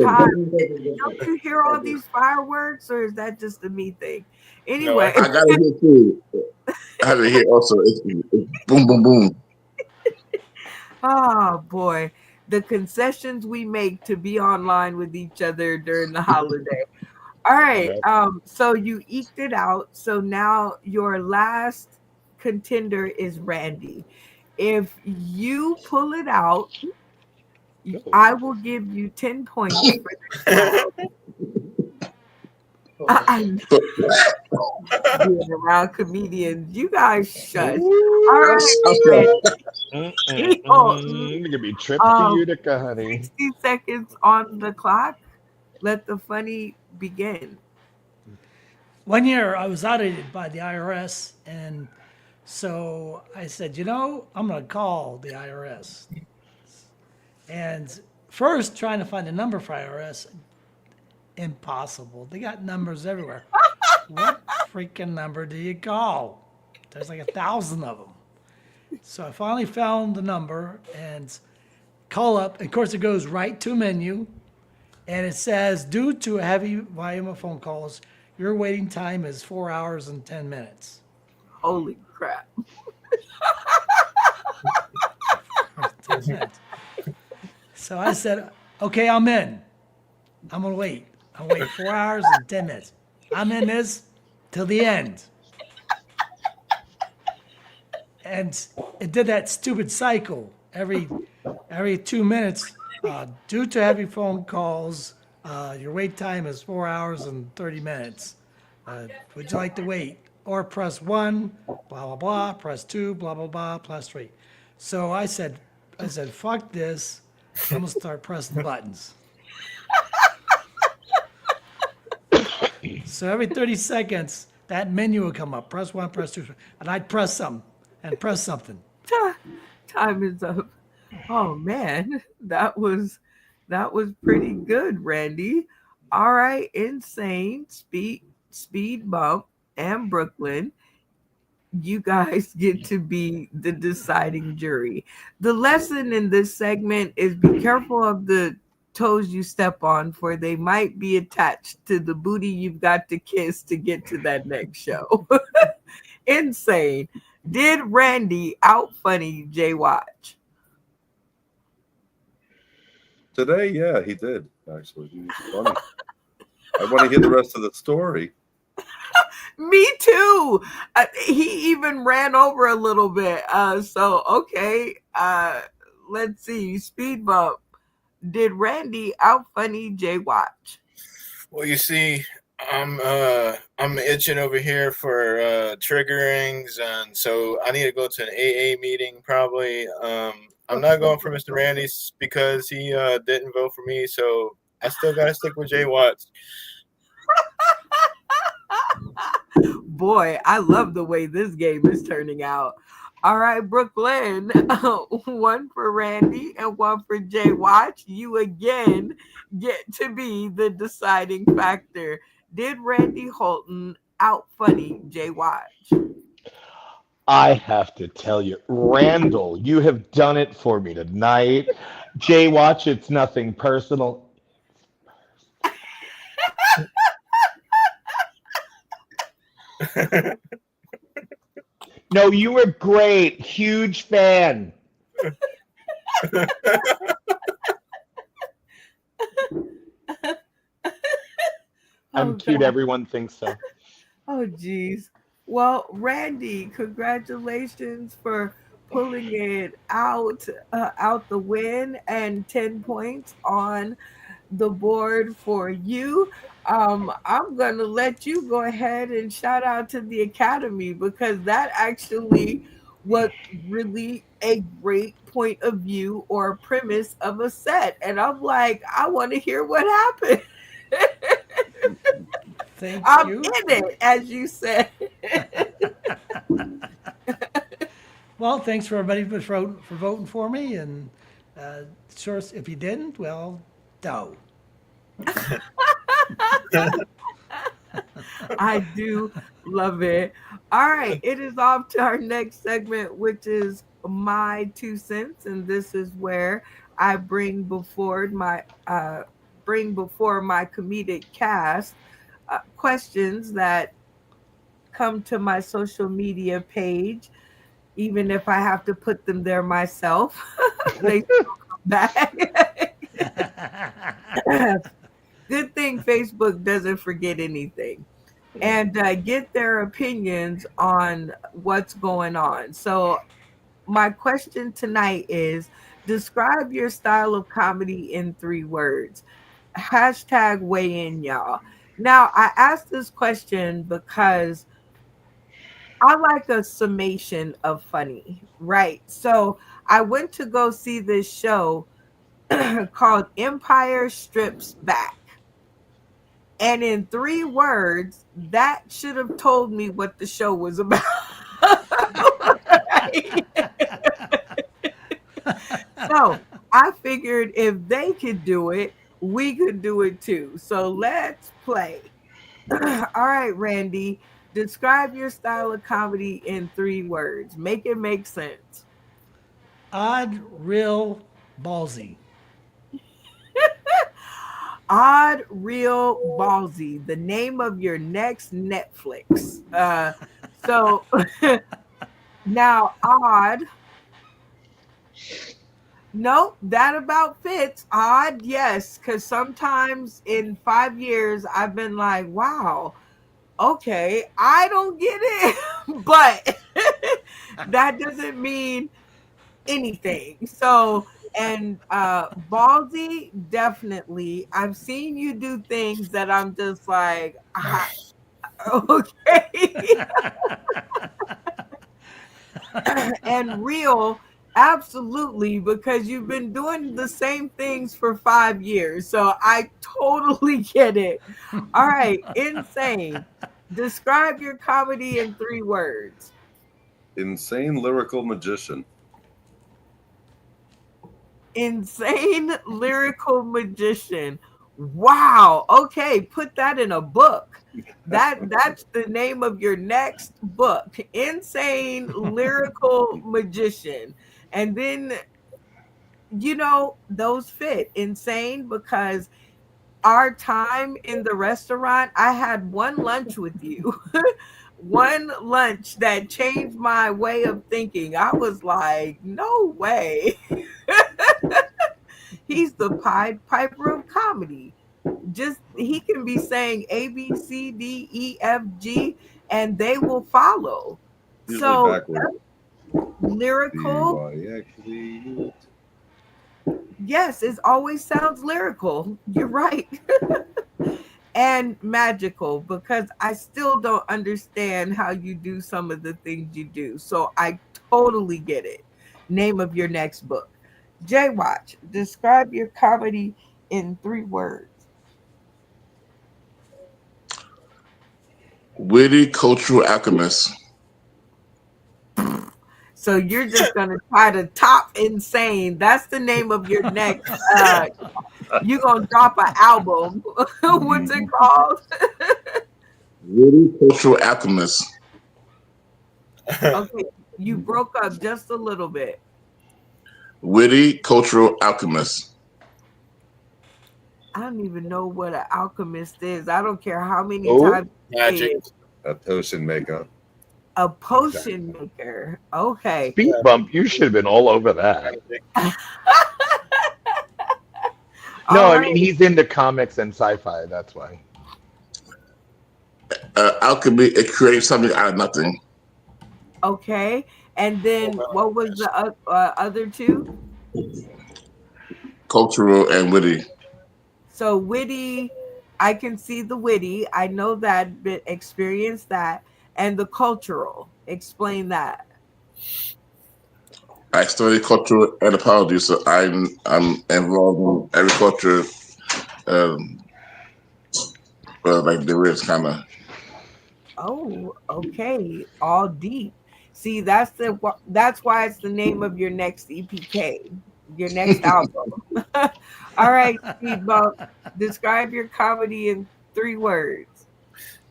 time. Don't you hear all these fireworks, or is that just a me thing? Anyway. I got it here too. I have it here also. It's boom, boom, boom. Oh boy, the concessions we make to be online with each other during the holiday. All right, so you eked it out. So now your last contender is Randy. If you pull it out, I will give you 10 points for this round. I'm being around comedians. You guys shut. All right. Gonna be trip to Utica, honey. 60 seconds on the clock. Let the funny begin. One year I was audited by the IRS, and so I said, I'm going to call the IRS. And first, trying to find a number for IRS, impossible. They got numbers everywhere. What freaking number do you call? There's like 1,000 of them. So I finally found the number and call up. Of course, it goes right to menu, and it says, due to a heavy volume of phone calls, your waiting time is 4 hours and 10 minutes. Holy crap. 10 minutes. So I said, okay, I'm in. I'm going to wait. I'll wait 4 hours and 10 minutes. I'm in this till the end. And it did that stupid cycle every 2 minutes. Due to heavy phone calls, your wait time is 4 hours and 30 minutes. Would you like to wait? Or press 1, blah, blah, blah, press 2, blah, blah, blah, press 3. So I said, fuck this. I'm going to start pressing buttons. So every 30 seconds, that menu would come up. Press 1, press 2, and I'd press something and press something. Time is up. Oh man, that was pretty good, Randy. All right, Insane, Speed Bump, and Brooklyn. You guys get to be the deciding jury. The lesson in this segment is be careful of the toes you step on, for they might be attached to the booty you've got to kiss to get to that next show. Insane. Did Randy out funny Jay Watch? Today, yeah, he did, actually. He was funny. I want to hear the rest of the story. Me too. He even ran over a little bit. So, okay. Let's see. Speed Bump. Did Randy out funny Jay Watch? Well, you see, I'm itching over here for triggerings, and so I need to go to an AA meeting probably. I'm not going for Mr. Randy's because he didn't vote for me, so I still got to stick with Jay Watts. Boy, I love the way this game is turning out. All right, Brooklyn, one for Randy and one for Jay Watch. You again get to be the deciding factor. Did Randy Holton out funny Jay Watch? I have to tell you, Randall, you have done it for me tonight. Jay Watch, it's nothing personal. No, you were great. Huge fan. I'm cute. Everyone thinks so. Oh, geez. Well, Randy, congratulations for pulling it out the win, and 10 points on the board for you. I'm going to let you go ahead and shout out to the Academy, because that actually was really a great point of view or premise of a set. And I'm like, I want to hear what happened. I'm you. in it, as you said. Well, thanks for everybody for voting for me. And sure, if you didn't, well, no. I do love it. All right, it is off to our next segment, which is my 2 cents, and this is where I bring before my comedic cast questions that come to my social media page, even if I have to put them there myself. They still come back. Good thing Facebook doesn't forget anything, and get their opinions on what's going on. So my question tonight is, describe your style of comedy in 3 words. Hashtag weigh in, y'all. Now, I asked this question because I like a summation of funny, right? So I went to go see this show called Empire Strips Back. And in 3 words, that should have told me what the show was about. So I figured if they could do it, we could do it too. So let's play. All right, Randy, describe your style of comedy in 3 words. Make it make sense. Odd, real, ballsy. Odd, real, ballsy. The name of your next Netflix. So now odd. Nope, that about fits. Odd, yes, because sometimes in 5 years I've been like, wow, okay, I don't get it, but that doesn't mean anything. So, and ballsy, definitely. I've seen you do things that I'm just like, okay. And real, absolutely, because you've been doing the same things for 5 years. So I totally get it. All right, insane. Describe your comedy in 3 words. Insane lyrical magician. Insane lyrical magician. Wow. Okay, put that in a book. That's the name of your next book. Insane lyrical magician. And then those fit. Insane because our time in the restaurant, I had one lunch with you. One lunch that changed my way of thinking. I was like, no way. He's the Pied Piper of comedy. Just he can be saying A, B, C, D, E, F, G, and they will follow. Usually So backwards. lyrical, B-Y-X-V. yes, it always sounds lyrical. You're right. And magical because I still don't understand how you do some of the things you do. So I totally get it. Name of your next book. Jay Watch, describe your comedy in 3 words. Witty cultural alchemist. So you're just gonna try to top insane. That's the name of your next. You're gonna drop an album. What's it called? Witty cultural alchemist. Okay, you broke up just a little bit. Witty cultural alchemist. I don't even know what an alchemist is. I don't care how many Oh, times you say Magic. it. A potion maker. A potion maker. Okay. speed bump. You should have been all over that. No, All I right. mean he's into comics and sci-fi. That's why. Alchemy, it creates something out of nothing. Okay. And then what was the other two? Cultural and witty. So witty, I can see the witty. I know that, but experience that. And the cultural. Explain that. I study cultural anthropology, so I'm involved in every culture, um, like there is kind of. Oh, okay. All deep. See, that's why it's the name of your next EPK, your next album. All right, Speed Bump. Describe your comedy in 3 words.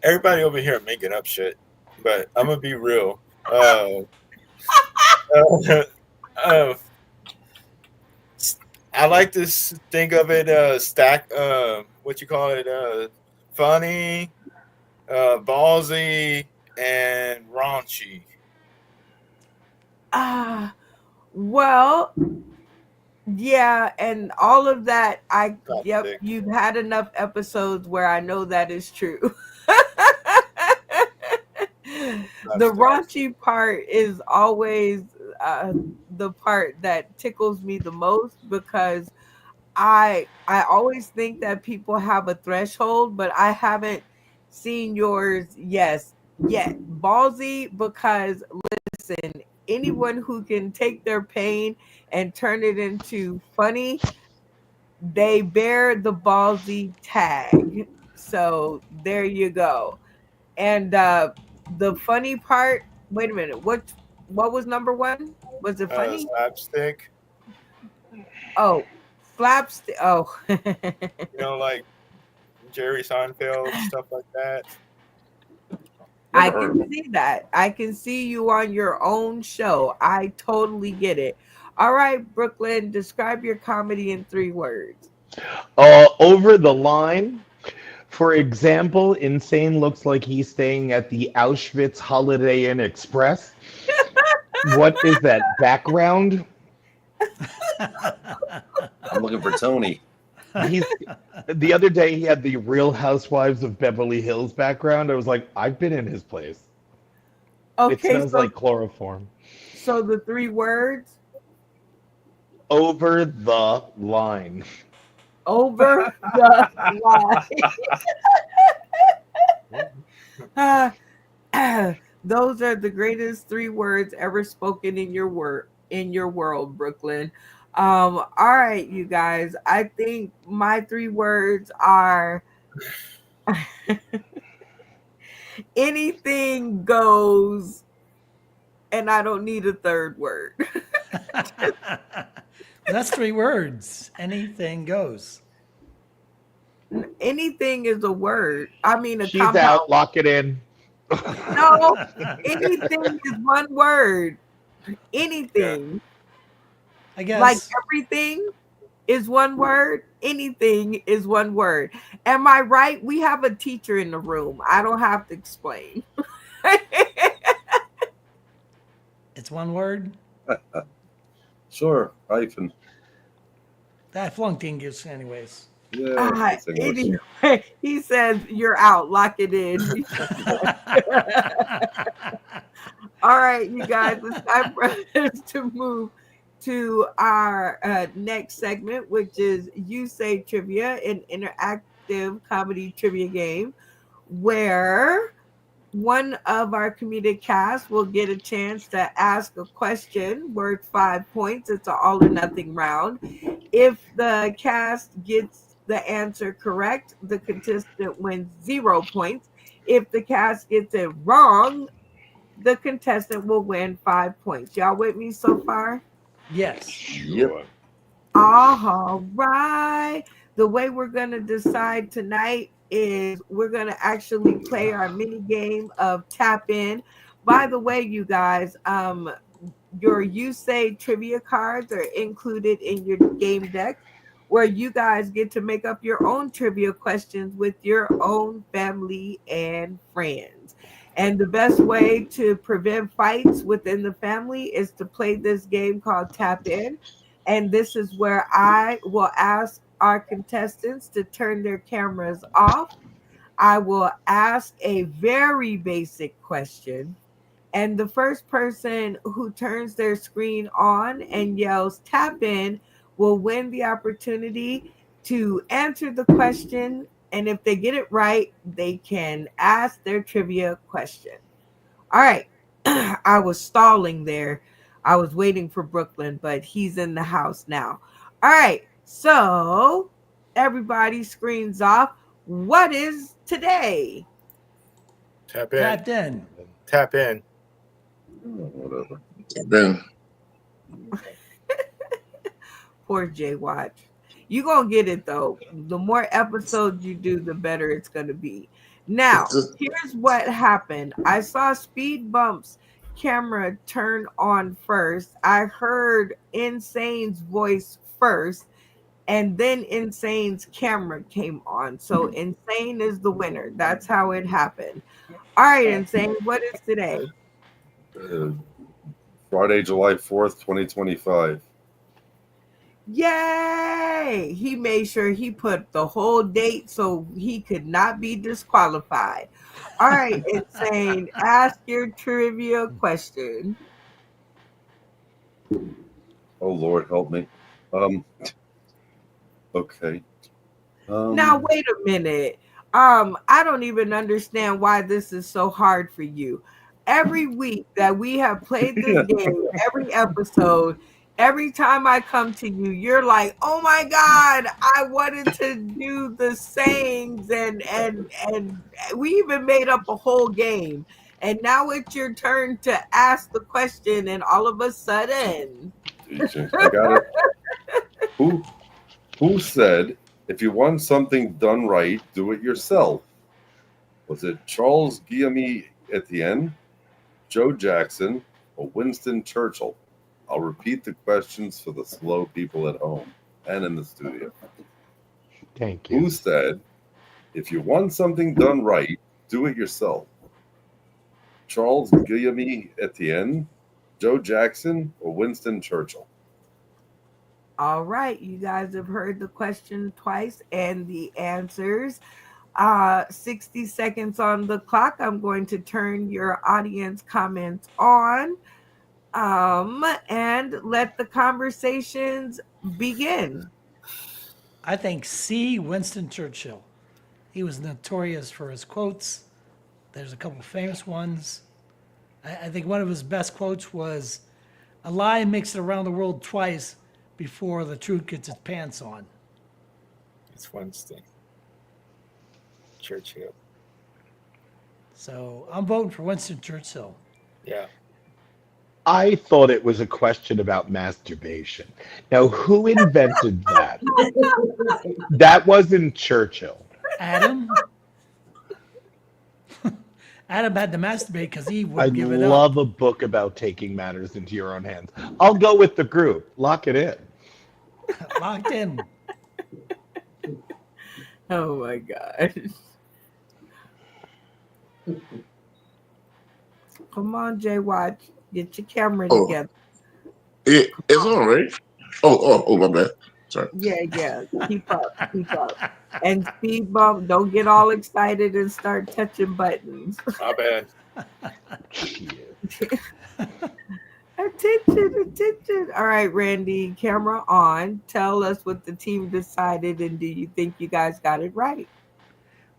Everybody over here making up shit, but I'm gonna be real. Uh, I like to think of it stack. What you call it? Funny, ballsy, and raunchy. Well, yeah, and all of that. Yep, Dick. you've had enough episodes where I know that is true. The raunchy part is always the part that tickles me the most because I always think that people have a threshold, but I haven't seen yours. Yes, yet ballsy because listen, anyone who can take their pain and turn it into funny, they bear the ballsy tag. So there you go. And the funny part. Wait a minute. What was number one? Was it funny? Slapstick. Oh, slapstick. Oh. Like Jerry Seinfeld, stuff like that. I Never heard of can him. see that. I can see you on your own show. I totally get it. All right, Brooklyn, describe your comedy in 3 words. Over the line. For example, Insane looks like he's staying at the Auschwitz Holiday Inn Express. What is that background? I'm looking for Tony. He's the other day he had the Real Housewives of Beverly Hills background. I was like, I've been in his place. It Okay, smells like chloroform. so the 3 words, Over the line. over the line. Those are the greatest 3 words ever spoken in your world, Brooklyn. All right, you guys. I think my 3 words are anything goes, and I don't need a third word. That's 3 words. Anything goes. Anything is a word. I mean, a She's compound. out. Lock it in. No, anything is one word. Anything. I guess. Like everything is one word. Anything is one word. Am I right? We have a teacher in the room. I don't have to explain. It's one word. Sure, hyphen. That flunked English anyways. Yeah, it's English. Anyway, he says you're out. Lock it in. All right, you guys, it's time for us to move to our next segment, which is You Say Trivia, an interactive comedy trivia game where one of our comedic cast will get a chance to ask a question worth 5 points. It's an all or nothing round. If the cast gets the answer correct, the contestant wins 0 points. If the cast gets it wrong, the contestant will win 5 points. Y'all with me so far? Yes. Yep. All right. The way we're going to decide tonight is we're going to actually play our mini game of tap in. By the way, you guys, your You Say trivia cards are included in your game deck, where you guys get to make up your own trivia questions with your own family and friends. And the best way to prevent fights within the family is to play this game called Tap In. And this is where I will ask our contestants to turn their cameras off. I will ask a very basic question. And the first person who turns their screen on and yells tap in will win the opportunity to answer the question. And if they get it right, they can ask their trivia question. All right. I was stalling there. I was waiting for Brooklyn, but he's in the house now. All right. So everybody screens off. What is today? Tap in. Tapped in. Tap in. Whatever. Then Poor Jay Watch. You gonna get it though. The more episodes you do, the better it's gonna be. Now, here's what happened. I saw Speed Bump's camera turn on first. I heard Insane's voice first, and then Insane's camera came on. So Insane is the winner. That's how it happened. All right, Insane, what is today? Friday, July 4th, 2025. Yay! He made sure he put the whole date so he could not be disqualified. All right, Insane, ask your trivia question. Oh, Lord, help me. Okay. Now, wait a minute. I don't even understand why this is so hard for you. Every week that we have played this game, every episode, every time I come to you, you're like, "Oh my God, I wanted to do the sayings," and we even made up a whole game. And now it's your turn to ask the question, and all of a sudden, I got it. Who said, if you want something done right, do it yourself? Was it Charles Guillaume Etienne, Joe Jackson, or Winston Churchill? I'll repeat the questions for the slow people at home and in the studio. Thank you. Who said, if you want something done right, do it yourself? Charles Guillaume Etienne, Joe Jackson, or Winston Churchill? All right, you guys have heard the question twice and the answers. 60 seconds on the clock. I'm going to turn your audience comments on and let the conversations begin. I think C, Winston Churchill. He was notorious for his quotes. There's a couple famous ones. I think one of his best quotes was, "A lie makes it around the world twice before the truth gets its pants on." It's Winston Churchill. So I'm voting for Winston Churchill. Yeah. I thought it was a question about masturbation. Now, who invented that? That wasn't Churchill. Adam? Adam had to masturbate because he I wouldn't give it up. love a book about taking matters into your own hands. I'll go with the group. Lock it in. Locked in. Oh my God. Come on, Jay Watch. Get your camera Oh. together. It's on, right? Oh, my bad. Sorry. Yeah. Keep up. And speed bump, don't get all excited and start touching buttons. My bad. Attention. All right, Randy, camera on. Tell us what the team decided, and do you think you guys got it right?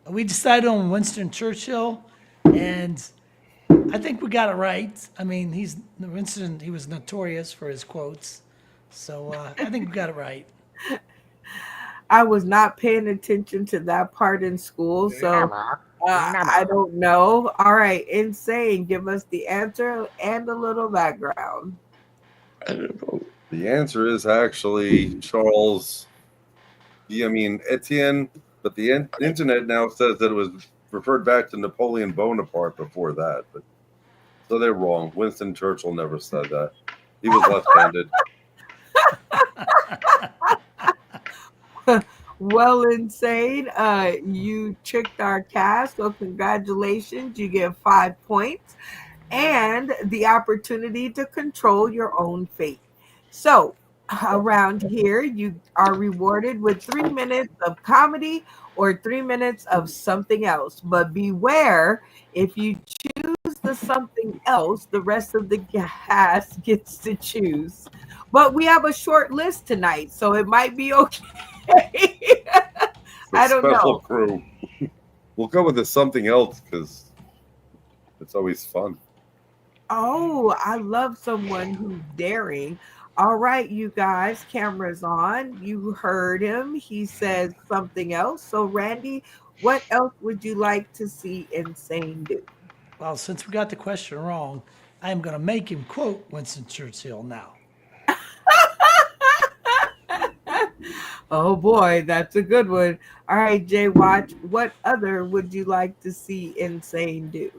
We decided on Winston Churchill, and I think we got it right. I mean, he was notorious for his quotes. So I think we got it right. I was not paying attention to that part in school, so I don't know. All right, Insane, give us the answer and a little background. I don't know. The answer is actually Charles Guillaume Etienne, but the internet now says that it was referred back to Napoleon Bonaparte before that. But so they're wrong. Winston Churchill never said that. He was left-handed. Well, Insane, you tricked our cast, so congratulations. You get 5 points and the opportunity to control your own fate. So around here, you are rewarded with 3 minutes of comedy or 3 minutes of something else. But beware, if you choose the something else, the rest of the cast gets to choose. But we have a short list tonight, so it might be okay. I don't Special know. crew. We'll go with the something else because it's always fun. Oh, I love someone who's daring. All right, you guys, cameras on. You heard him. He says something else. So, Randy, what else would you like to see Insane do? Well, since we got the question wrong, I am going to make him quote Winston Churchill now. Oh boy, that's a good one. All right, Jay Watch, what other would you like to see Insane do?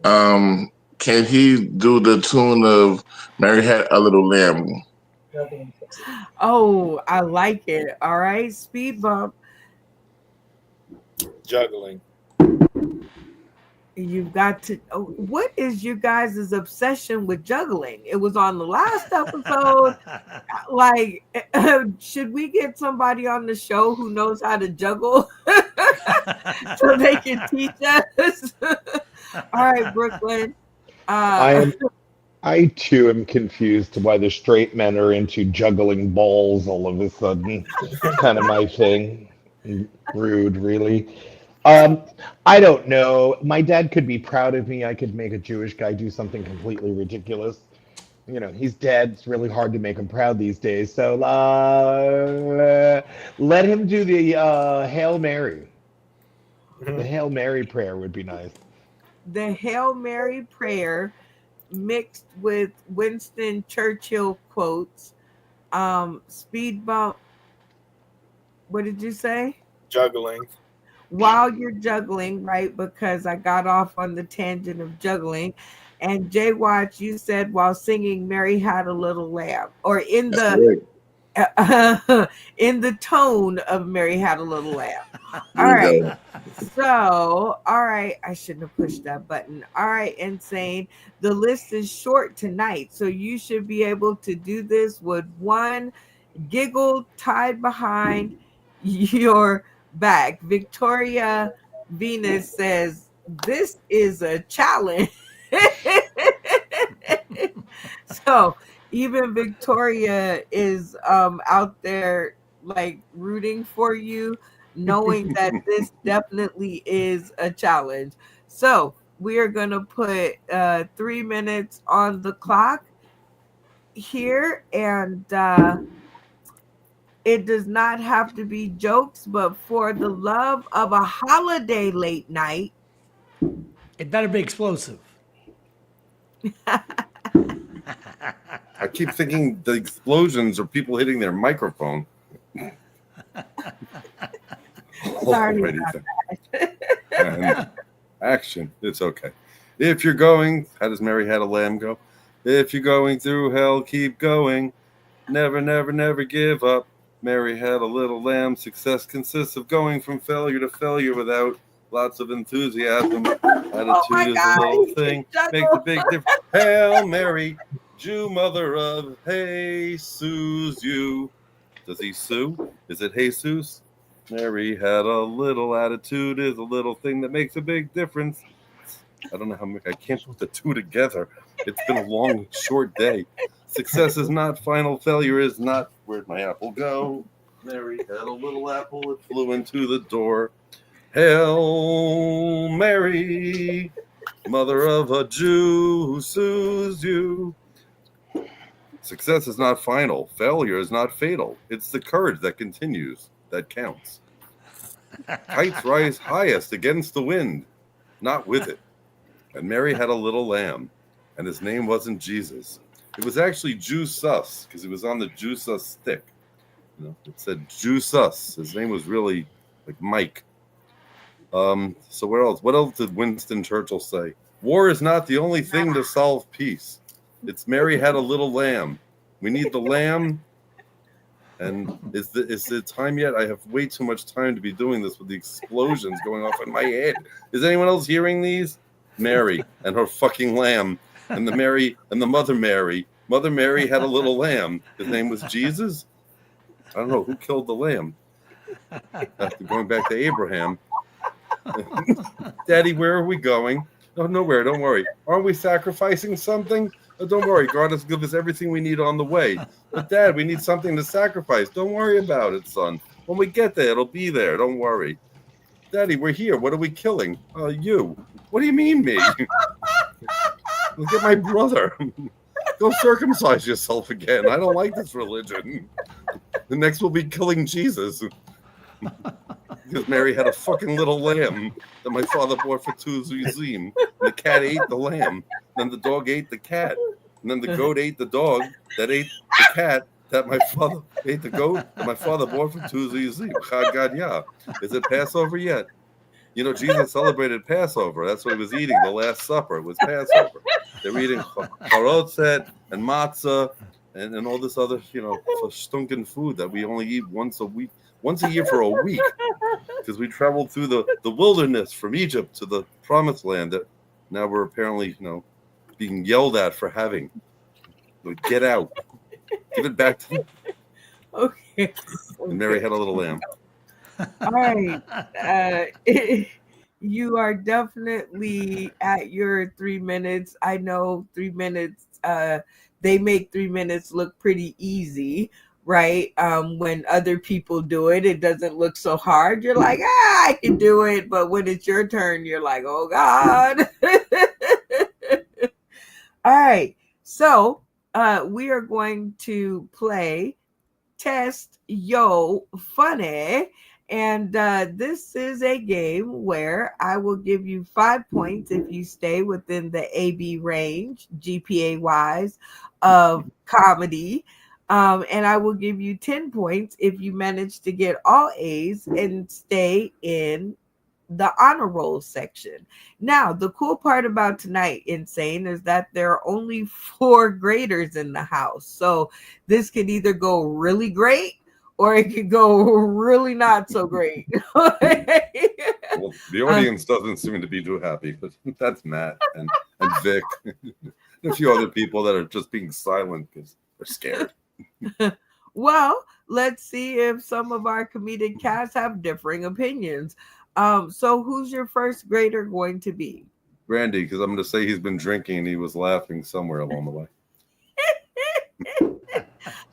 Can he do the tune of Mary Had a Little Lamb? Oh, I like it. All right, speed bump. Juggling. You've got to. Oh, what is you guys' obsession with juggling? It was on the last episode. Like, should we get somebody on the show who knows how to juggle so they can teach us? All right, Brooklyn. I too am confused why the straight men are into juggling balls all of a sudden. Kind of my thing. Rude, really. I don't know. My dad could be proud of me. I could make a Jewish guy do something completely ridiculous. You know, he's dead. It's really hard to make him proud these days. So let him do the Hail Mary. The Hail Mary prayer would be nice. The Hail Mary prayer mixed with Winston Churchill quotes Speed bump. What did you say? Juggling. While you're juggling, right? Because I got off on the tangent of juggling. And Jay Watch, you said while singing Mary Had a Little Lamb, or in That's the correct. in the tone of Mary Had a Little Lamb. There All you right. go. So, all right, I shouldn't have pushed that button. All right, Insane. The list is short tonight, so you should be able to do this with one giggle tied behind your back. Victoria Venus says, "This is a challenge." So even Victoria is out there like rooting for you, knowing that this definitely is a challenge. So we are gonna put 3 minutes on the clock here, and it does not have to be jokes, but for the love of a holiday late night, It better be explosive. I keep thinking the explosions are people hitting their microphone. Sorry Alrighty then. And action. It's okay. If you're going, how does Mary Had a Lamb go? If you're going through hell, keep going. Never, never, never give up. Mary had a little lamb. Success consists of going from failure to failure without lots of enthusiasm. Attitude is a little thing. Make the big difference. Hail Mary, Jew mother of Jesus, you. Does he sue? Is it Jesus? Mary had a little attitude is a little thing that makes a big difference. I don't know how I can't put the two together. It's been a long, short day. Success is not final. Failure is not. Where'd my apple go? Mary had a little apple. It flew into the door. Hail Mary, mother of a Jew who sues you. Success is not final. Failure is not fatal. It's the courage that continues that counts. Kites rise highest against the wind, not with it. And Mary had a little lamb, and his name wasn't Jesus. It was actually Jesus, because it was on the Jesus stick. You know, it said Jesus. His name was really like Mike. So what else? What else did Winston Churchill say? War is not the only thing to solve peace. It's Mary had a little lamb. We need the lamb. And is the time yet? I have way too much time to be doing this with the explosions going off in my head. Is anyone else hearing these? Mary and her fucking lamb, and the Mary and the Mother Mary. Mother Mary had a little lamb. His name was Jesus. I don't know who killed the lamb. After going back to Abraham. Daddy, where are we going? No, nowhere. Don't worry. Aren't we sacrificing something? Oh, don't worry. God has given us everything we need on the way. But Dad, we need something to sacrifice. Don't worry about it, son. When we get there, it'll be there. Don't worry. Daddy, we're here. What are we killing? You. What do you mean, me? Look at my brother. Go circumcise yourself again. I don't like this religion. The next we'll be killing Jesus. Because Mary had a fucking little lamb that my father bought for Tuzuzim. The cat ate the lamb. Then the dog ate the cat. And then the goat ate the dog that ate the cat that my father ate the goat that my father bought for Tuzuzim. Chag Gadya. Is it Passover yet? You know, Jesus celebrated Passover. That's what he was eating. The Last Supper. It was Passover. They're eating charotzet and matzah and all this other, stunken food that we only eat once a year for a week. Because we traveled through the wilderness from Egypt to the promised land that now we're apparently, being yelled at for having. Get out. Give it back to me. Okay. And Mary had a little lamb. All right. You are definitely at your 3 minutes. I know 3 minutes, they make 3 minutes look pretty easy, right? When other people do it, it doesn't look so hard. You're like, I can do it. But when it's your turn, you're like, oh God. All right. So we are going to play Test Yo Funny. And this is a game where I will give you 5 points if you stay within the AB range, GPA wise, of comedy. And I will give you 10 points if you manage to get all A's and stay in the honor roll section. Now, the cool part about tonight, Insane, is that there are only 4 graders in the house. So this could either go really great or it could go really not so great. Well, the audience doesn't seem to be too happy, but that's Matt and Vic and a few other people that are just being silent because they're scared. Well, let's see if some of our comedic cast have differing opinions. So who's your first grader going to be? Randy, because I'm going to say he's been drinking and he was laughing somewhere along the way.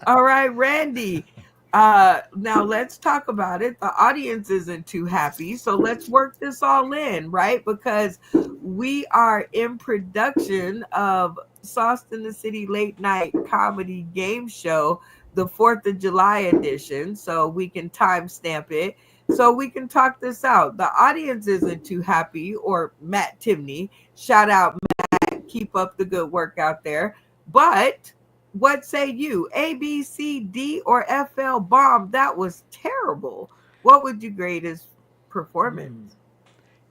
All right, Randy. Now let's talk about it. The audience isn't too happy, so let's work this all in, right? Because we are in production of Sauce in the City Late Night Comedy Game Show, the 4th of July edition, so we can timestamp it, so we can talk this out. The audience isn't too happy, or Matt Timney. Shout out, Matt. Keep up the good work out there. But what say you? A, B, C, D, or FL bomb? That was terrible. What would you grade his performance?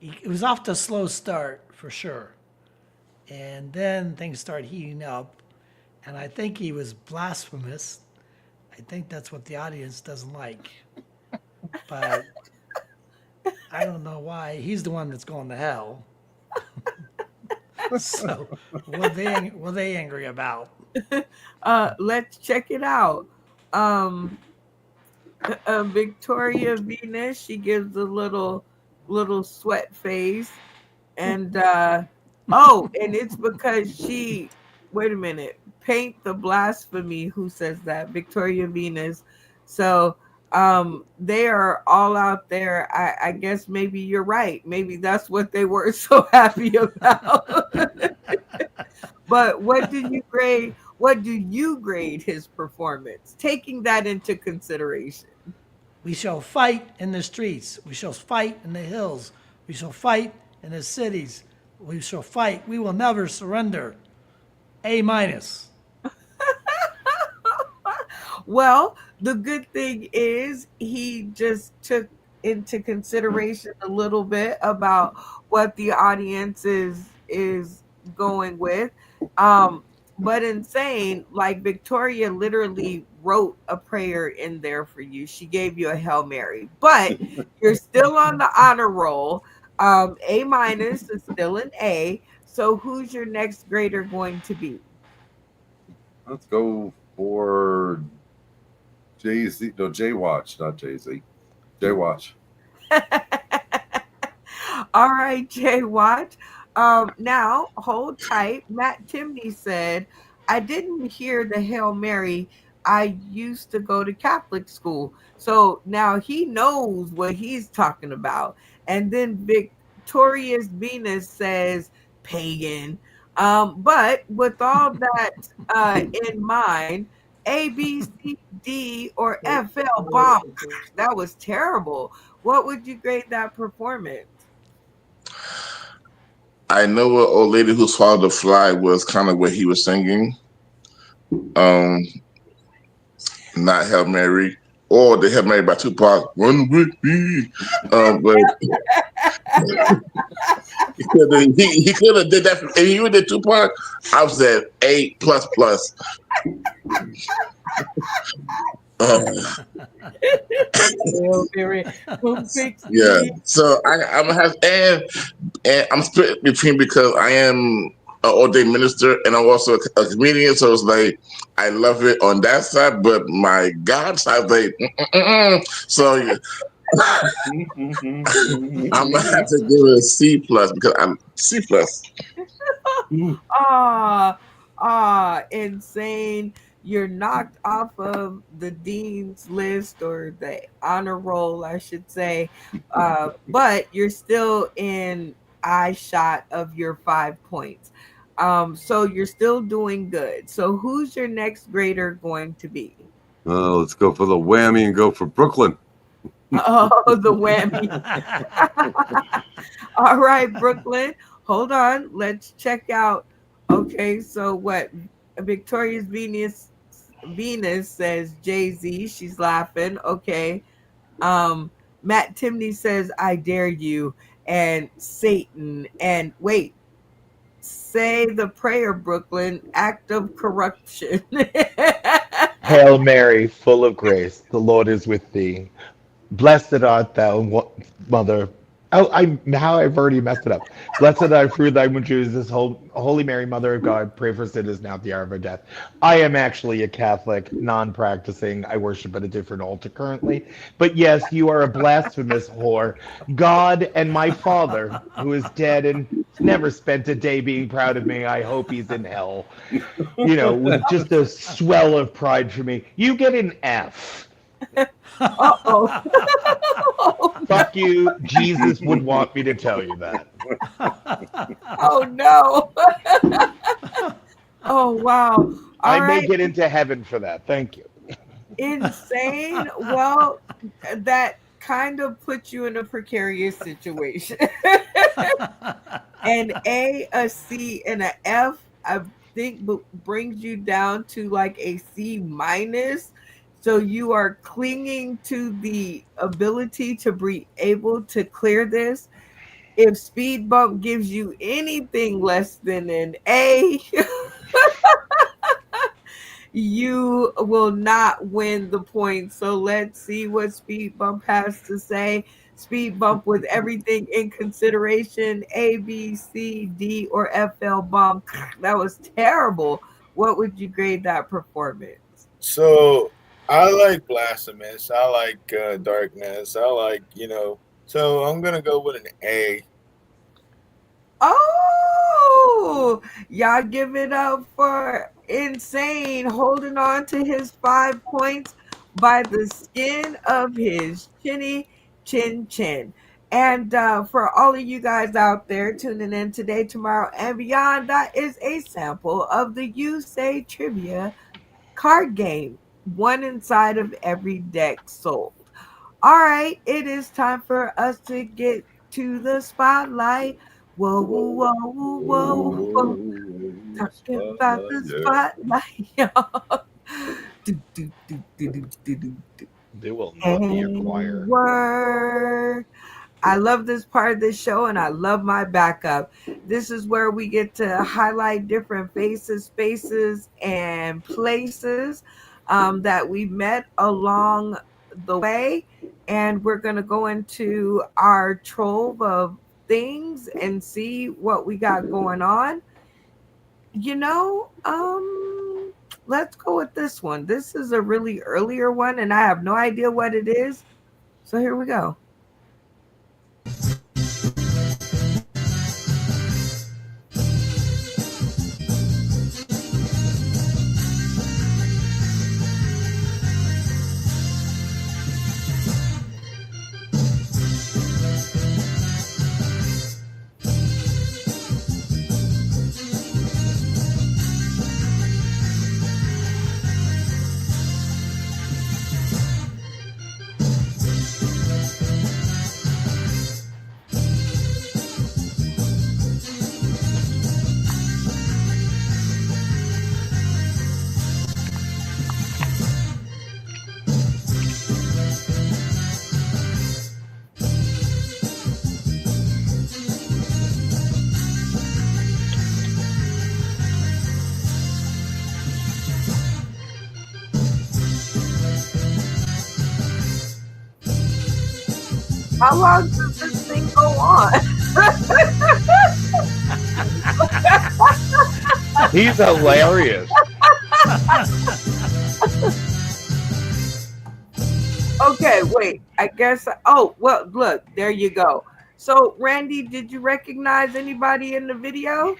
It was off to a slow start for sure. And then things started heating up. And I think he was blasphemous. I think that's what the audience doesn't like. But I don't know why. He's the one that's going to hell. So what are they angry about? Let's check it out. Victoria Venus, she gives a little sweat face, and and it's because she, wait a minute, paint the blasphemy. Who says that? Victoria Venus. So they are all out there. I guess maybe you're right. Maybe that's what they were so happy about. But what do you grade? What do you grade his performance, taking that into consideration? We shall fight in the streets. We shall fight in the hills. We shall fight in the cities. We shall fight. We will never surrender. A minus. Well, the good thing is he just took into consideration a little bit about what the audience is going with. But Insane, like Victoria literally wrote a prayer in there for you. She gave you a Hail Mary, but you're still on the honor roll. A minus is still an A. So who's your next grader going to be? Let's go for Jay-Z. No, J-Watch, not Jay-Z. J-Watch. All right, Jay Watch. Now hold tight. Matt Timney said, I didn't hear the Hail Mary. I used to go to Catholic school. So now he knows what he's talking about. And then Victorious Venus says pagan. But with all that in mind, A, B, C, D, or FL bomb, that was terrible. What would you grade that performance? I know what old lady who swallowed the fly was kind of what he was singing. Not Hail Mary or the Hail Mary by Tupac. Run with me. But he could have did that. If he would did Tupac, I was at A plus plus. Yeah. So I'm gonna have and I'm split between because I am an ordained minister and I'm also a comedian. So it's like I love it on that side, but my God side, like so. Yeah. I'm gonna have to give it a C plus because I'm C plus. Insane. You're knocked off of the dean's list or the honor roll, I should say. But you're still in eye shot of your 5 points. So you're still doing good. So who's your next grader going to be? Let's go for the whammy and go for Brooklyn. Oh, the whammy. All right, Brooklyn. Hold on. Let's check out. Okay, so what? Victorious Venus Venus says Jay-Z. She's laughing. Okay. Matt Timney says, I dare you. And Satan. And wait, say the prayer, Brooklyn. Act of corruption. Hail Mary, full of grace, the Lord is with thee. Blessed art thou, mother. Oh, how I've already messed it up. Blessed art thou through thy womb, Jesus. Holy Mary, Mother of God, pray for sinners now at the hour of our death. I am actually a Catholic, non-practicing. I worship at a different altar currently. But yes, you are a blasphemous whore. God and my father, who is dead and never spent a day being proud of me. I hope he's in hell. With just a swell of pride for me. You get an F. Uh-oh. Fuck you. Jesus would want me to tell you that. Oh, no. Oh, wow. I All may right. get into heaven for that. Thank you. Insane. Well, that kind of puts you in a precarious situation. An A, a C, and a F, I think brings you down to like a C minus. So you are clinging to the ability to be able to clear this. If Speed Bump gives you anything less than an A, you will not win the point. So let's see what Speed Bump has to say. Speed Bump, with everything in consideration, A, B, C, D, or FL Bump. That was terrible. What would you grade that performance? So I like blasphemous. I like darkness. I like, so I'm gonna go with an A. Oh, y'all give it up for Insane holding on to his 5 points by the skin of his chinny chin. And for all of you guys out there tuning in today, tomorrow, and beyond, that is a sample of the You Say Trivia card game, one inside of every deck sold. All right, it is time for us to get to the spotlight. Whoa, whoa, whoa, whoa, whoa. Talking about the spotlight, y'all. Do, do, do, do, do, do, do, do. They will not be a And choir. word. I love this part of the show and I love my backup. This is where we get to highlight different faces, spaces, and places that we met along the way. And we're going to go into our trove of things and see what we got going on. Let's go with this one. This is a really earlier one and I have no idea what it is. So here we go. How long does this thing go on? He's hilarious. Okay, wait. I guess. Oh, well, look, there you go. So, Randy, did you recognize anybody in the video?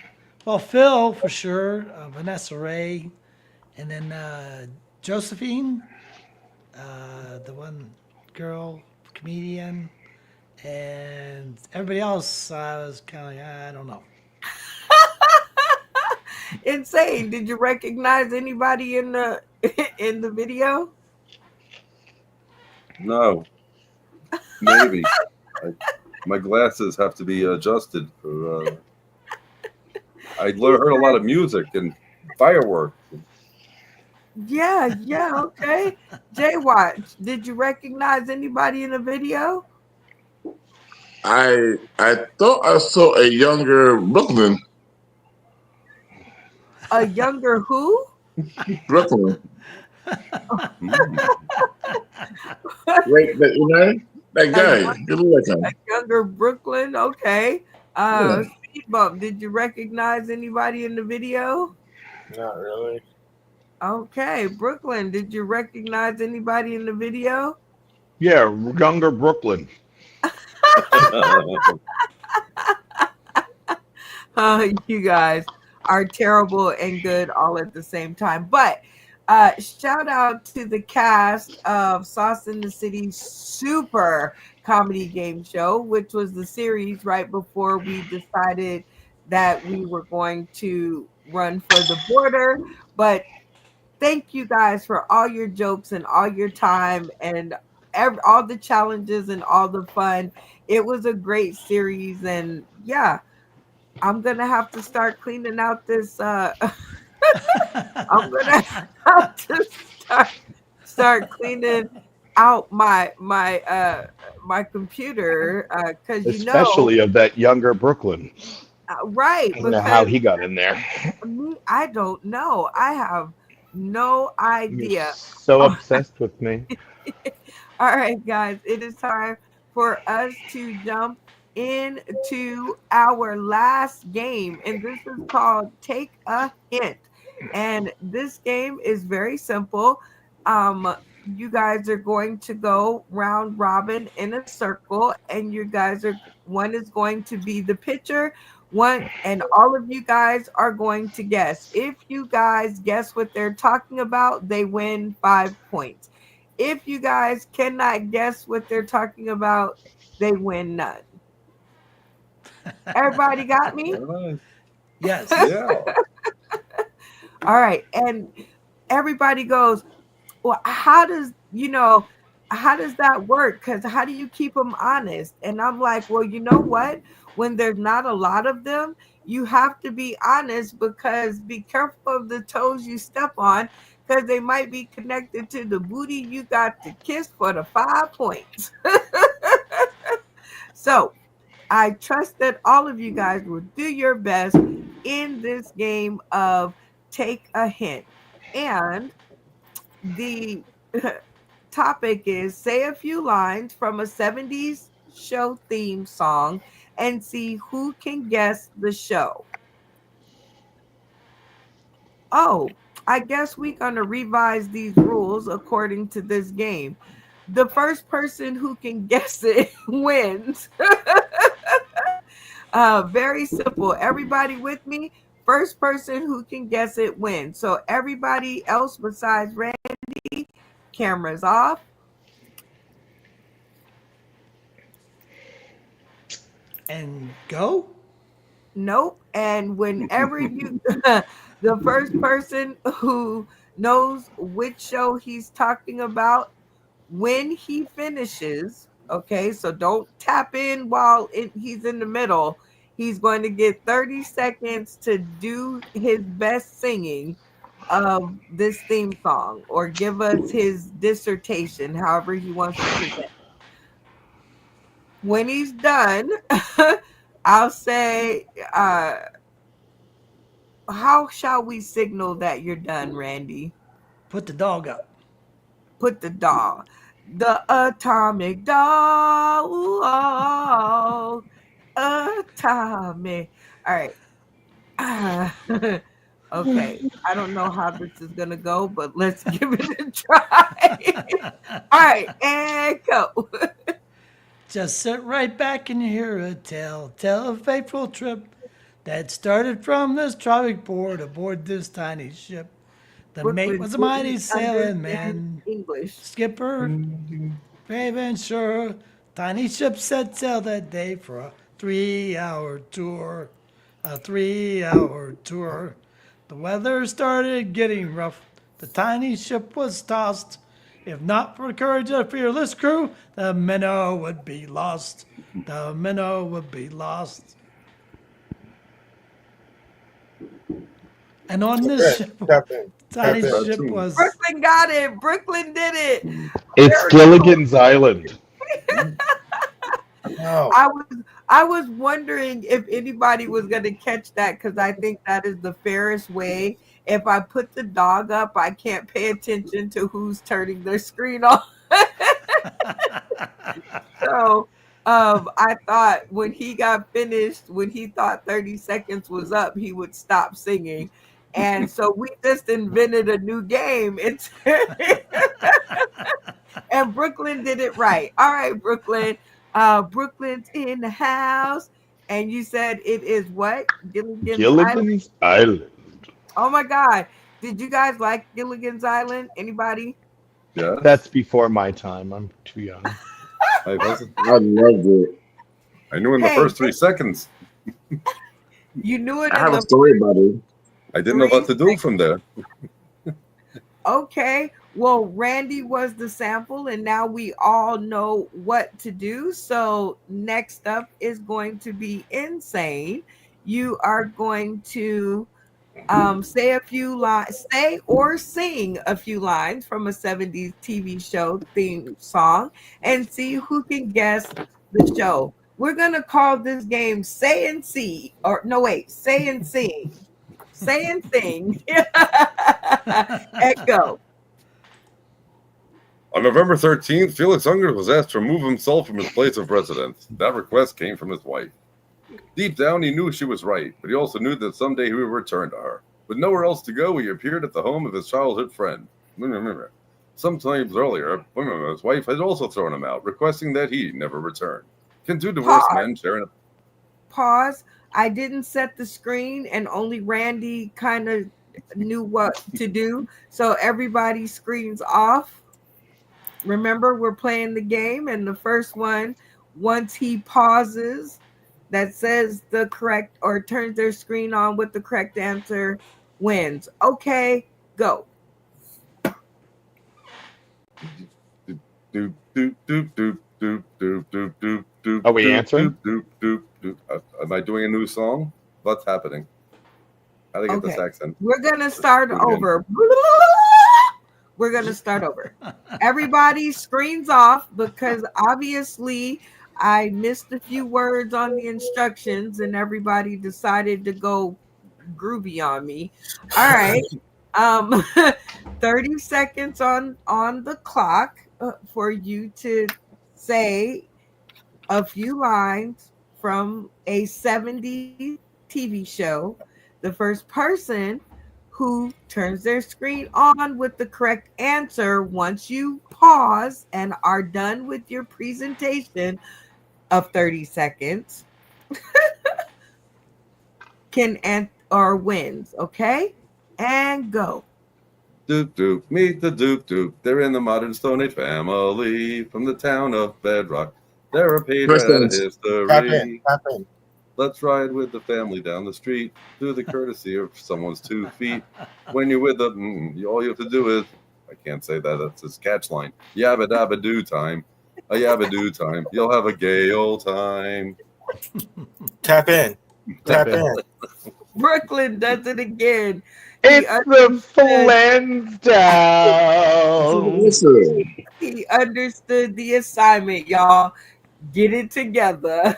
Well, Phil for sure, Vanessa Ray, and then Josephine, the one girl comedian, and everybody else. I was kind of like, I don't know. Insane. Did you recognize anybody in the video? No, maybe. My glasses have to be adjusted for. I heard a lot of music and fireworks. Yeah, okay. Jay Watch, did you recognize anybody in the video? I thought I saw a younger Brooklyn. A younger who? Brooklyn. Mm. Right, you know, that A, guy. young, You look like a him. younger Brooklyn, okay. Yeah. Speed Bump, did you recognize anybody in the video? Not really. Okay, Brooklyn, did you recognize anybody in the video? Yeah, younger Brooklyn. You guys are terrible and good all at the same time. But shout out to the cast of Sauce in the City Super Comedy Game Show, which was the series right before we decided that we were going to run for the border. But thank you guys for all your jokes and all your time and all the challenges and all the fun. It was a great series. And yeah, I'm gonna have to start cleaning out this. I'm gonna have to start cleaning out my computer because Especially of that younger Brooklyn. right, I don't know how because he got in there. I don't know. I have no You're idea. so obsessed with me. All right, guys, it is time for us to jump into our last game, and this is called Take a Hint. And this game is very simple. You guys are going to go round robin in a circle, and you guys are one is going to be the pitcher, one, and all of you guys are going to guess. If you guys guess what they're talking about, they win 5 points. If you guys cannot guess what they're talking about, they win none. Everybody got me? Very nice. Yes. Yeah. All right. And everybody goes, well, how does that work? Because how do you keep them honest? And I'm like, well, you know what? When there's not a lot of them, you have to be honest because be careful of the toes you step on because they might be connected to the booty you got to kiss for the 5 points. So I trust that all of you guys will do your best in this game of Take a Hint. And the topic is say a few lines from a 70s show theme song and see who can guess the show. Oh, I guess we're going to revise these rules according to this game. The first person who can guess it wins. Very simple. Everybody with me? First person who can guess it wins. So everybody else besides Randy, cameras off. And go? Nope. And whenever you, the first person who knows which show he's talking about, when he finishes, okay, so don't tap in while he's in the middle. He's going to get 30 seconds to do his best singing of this theme song or give us his dissertation, however he wants to present. When he's done, I'll say, how shall we signal that you're done, Randy? Put the dog up. Put the dog. The atomic dog. Atomic. All right. Okay. I don't know how this is going to go, but let's give it a try. All right. And go. Just sit right back and hear a tell a fateful trip that started from this tropic port aboard this tiny ship. The mate was a mighty sailing man, English. skipper, brave and sure. Tiny ship set sail that day for a 3-hour tour. A 3-hour tour. The weather started getting rough. The tiny ship was tossed. If not for the courage of the fearless crew, the minnow would be lost. The minnow would be lost. And And on this ship, Tap in. Tony's Tap in. ship Cartoon. was Brooklyn got it. Brooklyn did it. It's Very Gilligan's Island. No. I was wondering if anybody was gonna catch that because I think that is the fairest way. If I put the dog up, I can't pay attention to who's turning their screen on. So I thought when he got finished, when he thought 30 seconds was up, he would stop singing. And so we just invented a new game. It's and Brooklyn did it right. All right, Brooklyn. Brooklyn's in the house. And you said it is what? Gilligan's Island. Gilligan's Island. Oh my God. Did you guys like Gilligan's Island? Anybody? Yeah, That's before my time. I'm too young. I wasn't. I loved it. I knew in the Hey, first 3 seconds. You knew it I in have a the story about it. I didn't know what to do from there. okay. Well, Randy was the sample, and now we all know what to do. So next up is going to be Insane. You are going to say a few lines, say or sing a few lines from a 70s TV show theme song and see who can guess the show. We're going to call this game Say and See, or no, wait, Say and Sing. Say and Sing. And go. On November 13th, Felix Unger was asked to remove himself from his place of residence. That request came from his wife. Deep down, he knew she was right, but he also knew that someday he would return to her. With nowhere else to go, he appeared at the home of his childhood friend. Sometimes earlier, his wife had also thrown him out, requesting that he never return. Can two divorced men share an... Pause. I didn't set the screen, and only Randy kind of knew what to do. So everybody screens off. Remember, we're playing the game, and the first one, once he pauses, that says the correct or turns their screen on with the correct answer, wins. Okay, go. Are we answering? Am I doing a new song? What's happening? How do I get this accent? We're gonna start over. We're gonna start over. Everybody screens off because obviously I missed a few words on the instructions and everybody decided to go groovy on me. All right. 30 seconds on the clock for you to say a few lines from a 70s TV show. The first person who turns their screen on with the correct answer once you pause and are done with your presentation of 30 seconds can or wins. Okay, and go. Doop doop, meet the doop doop. They're in the modern Stone Age family from the town of Bedrock. They're a page right out of history. Tap in. Let's ride with the family down the street. Do the courtesy of someone's 2 feet. When you're with them, all you have to do is, I can't say that, that's his catch line. Yabba dabba do time. A yabba do time. You'll have a gay old time. Tap in. Tap in. Brooklyn does it again. It's the Flintstones. He understood the assignment, y'all. Get it together.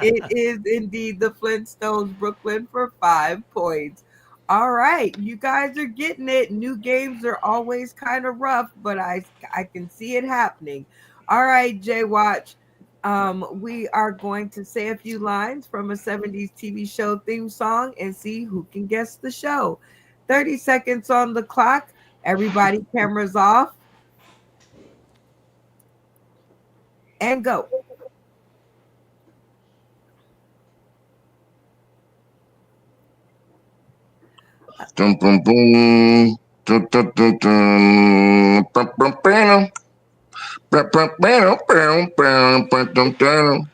It is indeed the Flintstones, Brooklyn, for 5 points. All right, you guys are getting it. New games are always kind of rough, but I can see it happening. All right, Jay Watch. We are going to say a few lines from a 70s TV show theme song and see who can guess the show. 30 seconds on the clock. Everybody, cameras off. And go. Dum, bum, boom. Dum, dum, dum, dum. Bum, bum, bam. Bum, bum, bam, bam, bam, bam, dum, dum.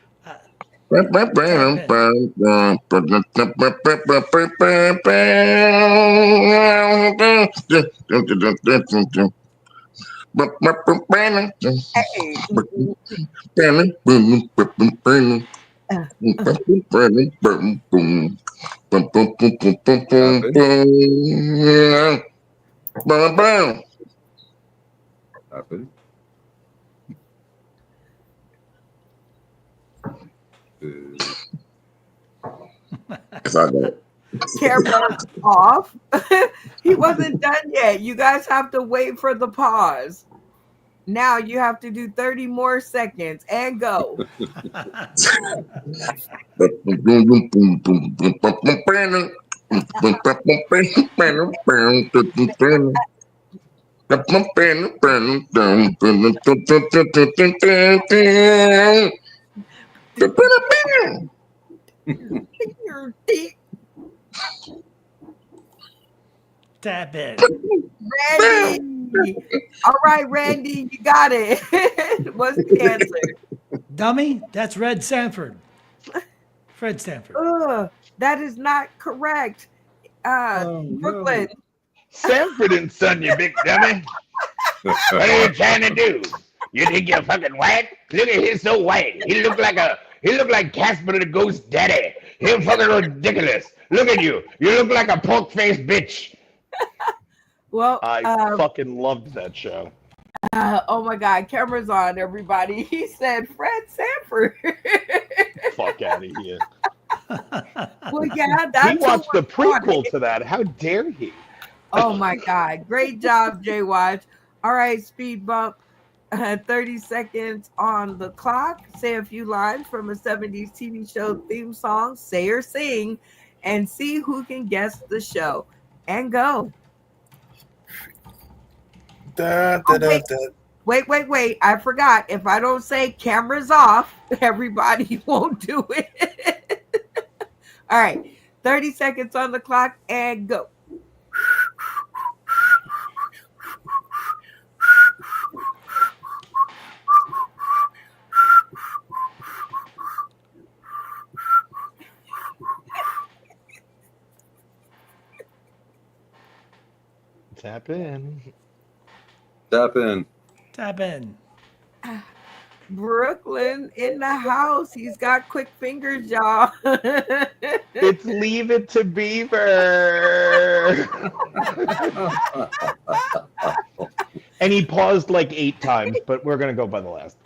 Bum, bum, bam, bam, bam, bum, dum, dum, bum, bum, bum, bum, bam, bam. Dum, dum, dum, dum, dum, dum. Bum, bum, bum, bam, dum. Hey. Bam, boom, bum, bum, bam. Happen. It's all good. Camera off. He wasn't done yet. You guys have to wait for the pause. Now you have to do 30 more seconds and go. Tap in. Randy. All right, Randy, you got it. What's the answer? Dummy, that's Red Sanford. Fred Sanford. Ugh, that is not correct. Brooklyn. Sanford and Son, you big dummy. What are you trying to do? You think you're fucking white? Look at him, so white. He look like Casper the Ghost Daddy. He's fucking ridiculous. Look at you. You look like a pork faced bitch. Well, I fucking loved that show. oh my God, camera's on, everybody. He said Fred Sanford. Fuck out of here. Well, yeah, that's He who watched the was on prequel it. to that. How dare he? Oh my God, great job, Jay Watch. All right, speed bump. 30 seconds on the clock. Say a few lines from a 70s TV show theme song. Say or sing, and see who can guess the show. And go. Wait. I forgot. If I don't say cameras off, everybody won't do it. All right. 30 seconds on the clock and go. Tap in. Tap in. Tap in. Brooklyn in the house. He's got quick fingers, y'all. It's Leave It to Beaver. And he paused like 8 times, but we're gonna go by the last.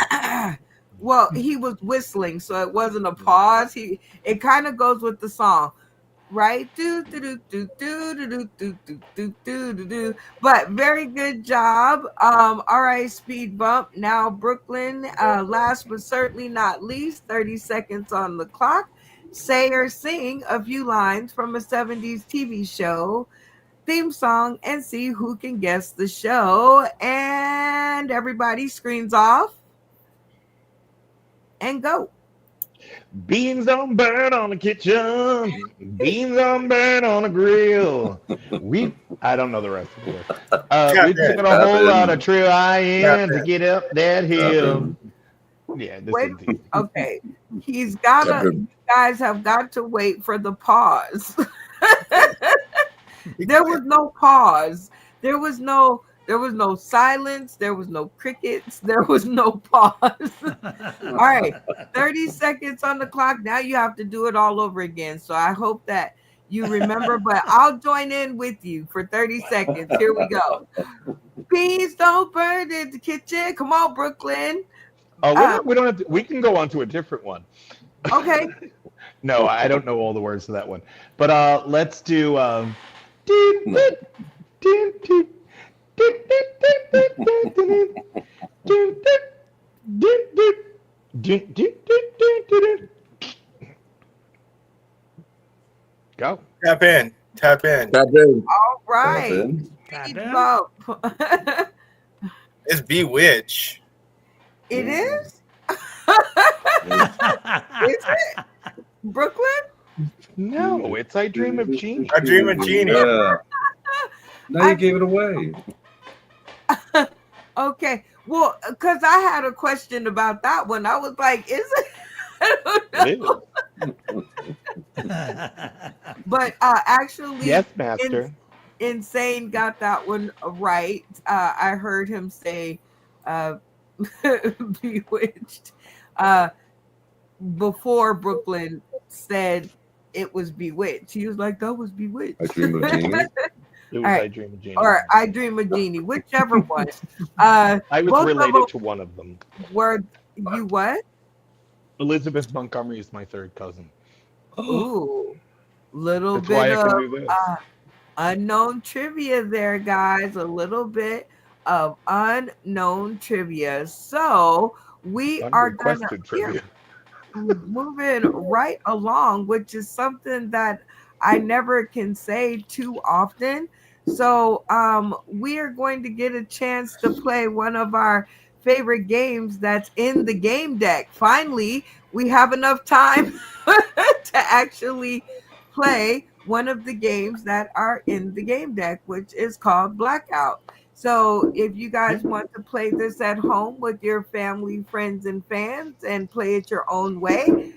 Well, he was whistling, so it wasn't a pause. It kind of goes with the song, right? Do do do do do do do do do do do do. But very good job. All right, speed bump. Now Brooklyn. Last but certainly not least, 30 seconds on the clock. Say or sing a few lines from a 70s TV show theme song and see who can guess the show. And everybody screens off and go. Beans don't burn on the kitchen. Beans don't burn on the grill. I don't know the rest of the words. We took a whole lot of trying to get up that hill. Yeah, this Wait, is okay. You guys have got to wait for the pause. There was no pause. There was no silence. There was no crickets. There was no pause. All right. 30 seconds on the clock. Now you have to do it all over again. So I hope that you remember, but I'll join in with you for 30 seconds. Here we go. Peas don't burn in the kitchen. Come on, Brooklyn. Oh, we don't have to. We can go on to a different one. Okay. No, I don't know all the words to that one. But let's do. Go. Tap in. Tap in. All right. Tap in. Well, It's Bewitch. it is? Is it? Brooklyn? No, it's I Dream of Jeannie. I Dream of Jeannie. Yeah. Now you gave it away. Okay. Well, because I had a question about that one. I was like, is it? I don't know. But actually, Yes, master. Insane got that one right. I heard him say Bewitched. before Brooklyn said it was Bewitched. He was like, that was Bewitched. I Dream of Jeannie. It All was right. I Dream of Jeannie. Or I Dream of Genie, whichever one. I was Both of them related to one of them. were you what? Elizabeth Montgomery is my third cousin. Ooh, little That's bit why I can of do this. unknown trivia there, guys. A little bit of unknown trivia. So we are gonna Unrequested trivia. moving right along, which is something that I never can say too often. So we are going to get a chance to play one of our favorite games that's in the game deck. Finally, we have enough time to actually play one of the games that are in the game deck, which is called Blackout. So, if you guys want to play this at home with your family, friends, and fans and play it your own way,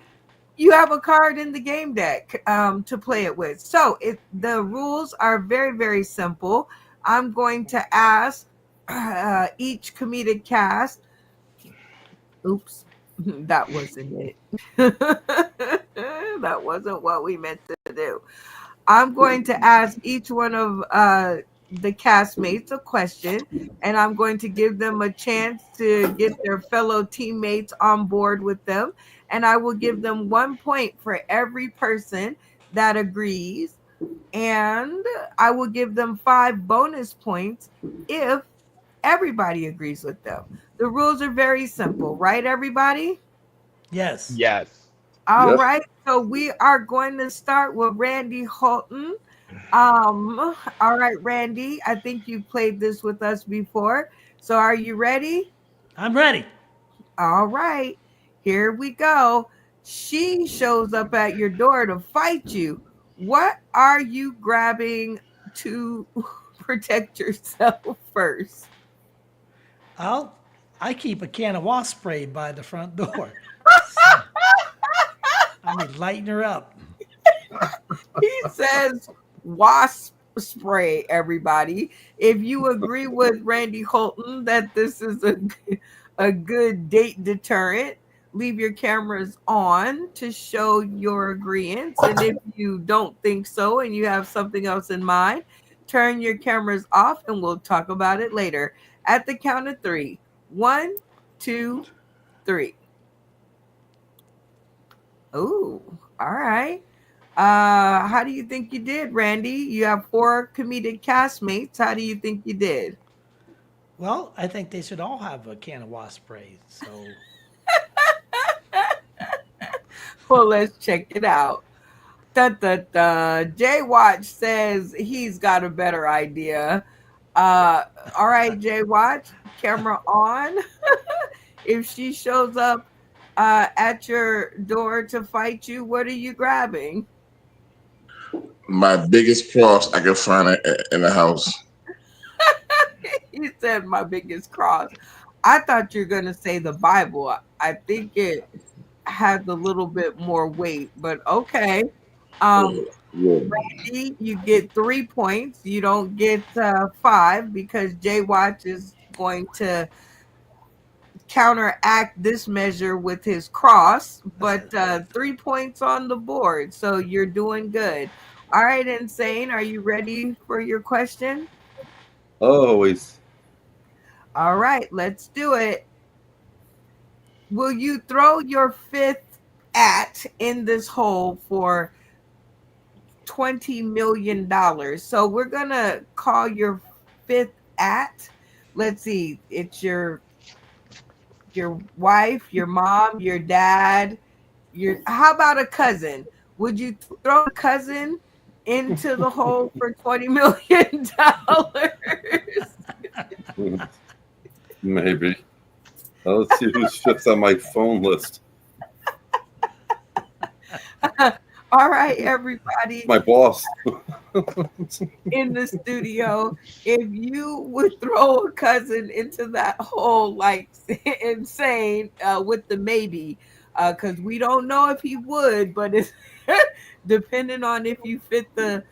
you have a card in the game deck to play it with. So, the rules are very, very simple. I'm going to ask each comedic cast. Oops, that wasn't it. That wasn't what we meant to do. I'm going to ask each one of the castmates a question, and I'm going to give them a chance to get their fellow teammates on board with them. And I will give them 1 point for every person that agrees. And I will give them 5 bonus points if everybody agrees with them. The rules are very simple, right, everybody? Yes. Yes. All Yep. right. So we are going to start with Randy Holton. All right, Randy, I think you played this with us before. So are you ready? I'm ready. All right, here we go. She shows up at your door to fight you. What are you grabbing to protect yourself first? I keep a can of wasp spray by the front door. So, I mean, lighten her up. He says wasp spray, everybody. If you agree with Randy Holton that this is a good date deterrent, leave your cameras on to show your agreement. And if you don't think so and you have something else in mind, turn your cameras off and we'll talk about it later. At the count of three: one, two, three. Ooh, all right. How do you think you did, Randy? You have 4 comedic castmates. How do you think you did? Well, I think they should all have a can of wasp spray. So Well, let's check it out. Da, da, da. Jay Watch says he's got a better idea. Uh, all right, Jay Watch, camera on. If she shows up at your door to fight you, what are you grabbing? My biggest cross I can find in the house. He said my biggest cross. I thought you were gonna say the Bible. I think it has a little bit more weight, but okay. Um, Yeah. you get 3 points. You don't get 5 because Jay Watch is going to counteract this measure with his cross, but 3 points on the board. So you're doing good. All right, Insane. Are you ready for your question? Always. All right, let's do it. Will you throw your fifth at in this hole for $20 million? So we're gonna call your fifth at. Let's see, it's your wife, your mom, your dad, your how about a cousin? Would you throw a cousin into the hole for $20 million? Maybe. Let's see who's fifth on my phone list. All right, everybody My boss. in the studio, if you would throw a cousin into that hole like insane with the maybe, because we don't know if he would, but it's depending on if you fit the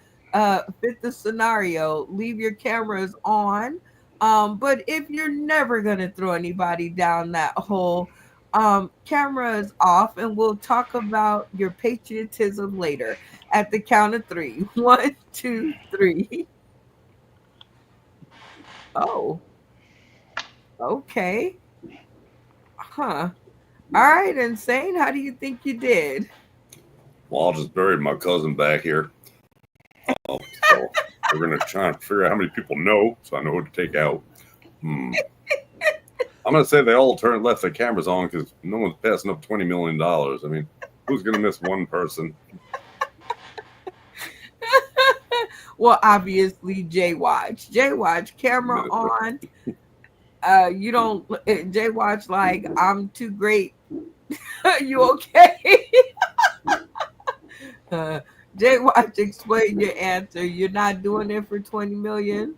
scenario. Leave your cameras on. But if you're never gonna throw anybody down that hole, Camera is off, and we'll talk about your patriotism later. At the count of three. 1, 2, 3. Oh, okay. Huh. All right, Insane. How do you think you did? Well, I just buried my cousin back here. So we're going to try and figure out how many people know so I know who to take out. I'm going to say they all left their cameras on because no one's passing up $20 million. I mean, who's going to miss one person? Well, obviously, J Watch. J Watch, camera on. You don't, J Watch, like, I'm too great. You okay? J Watch, explain your answer. You're not doing it for 20 million?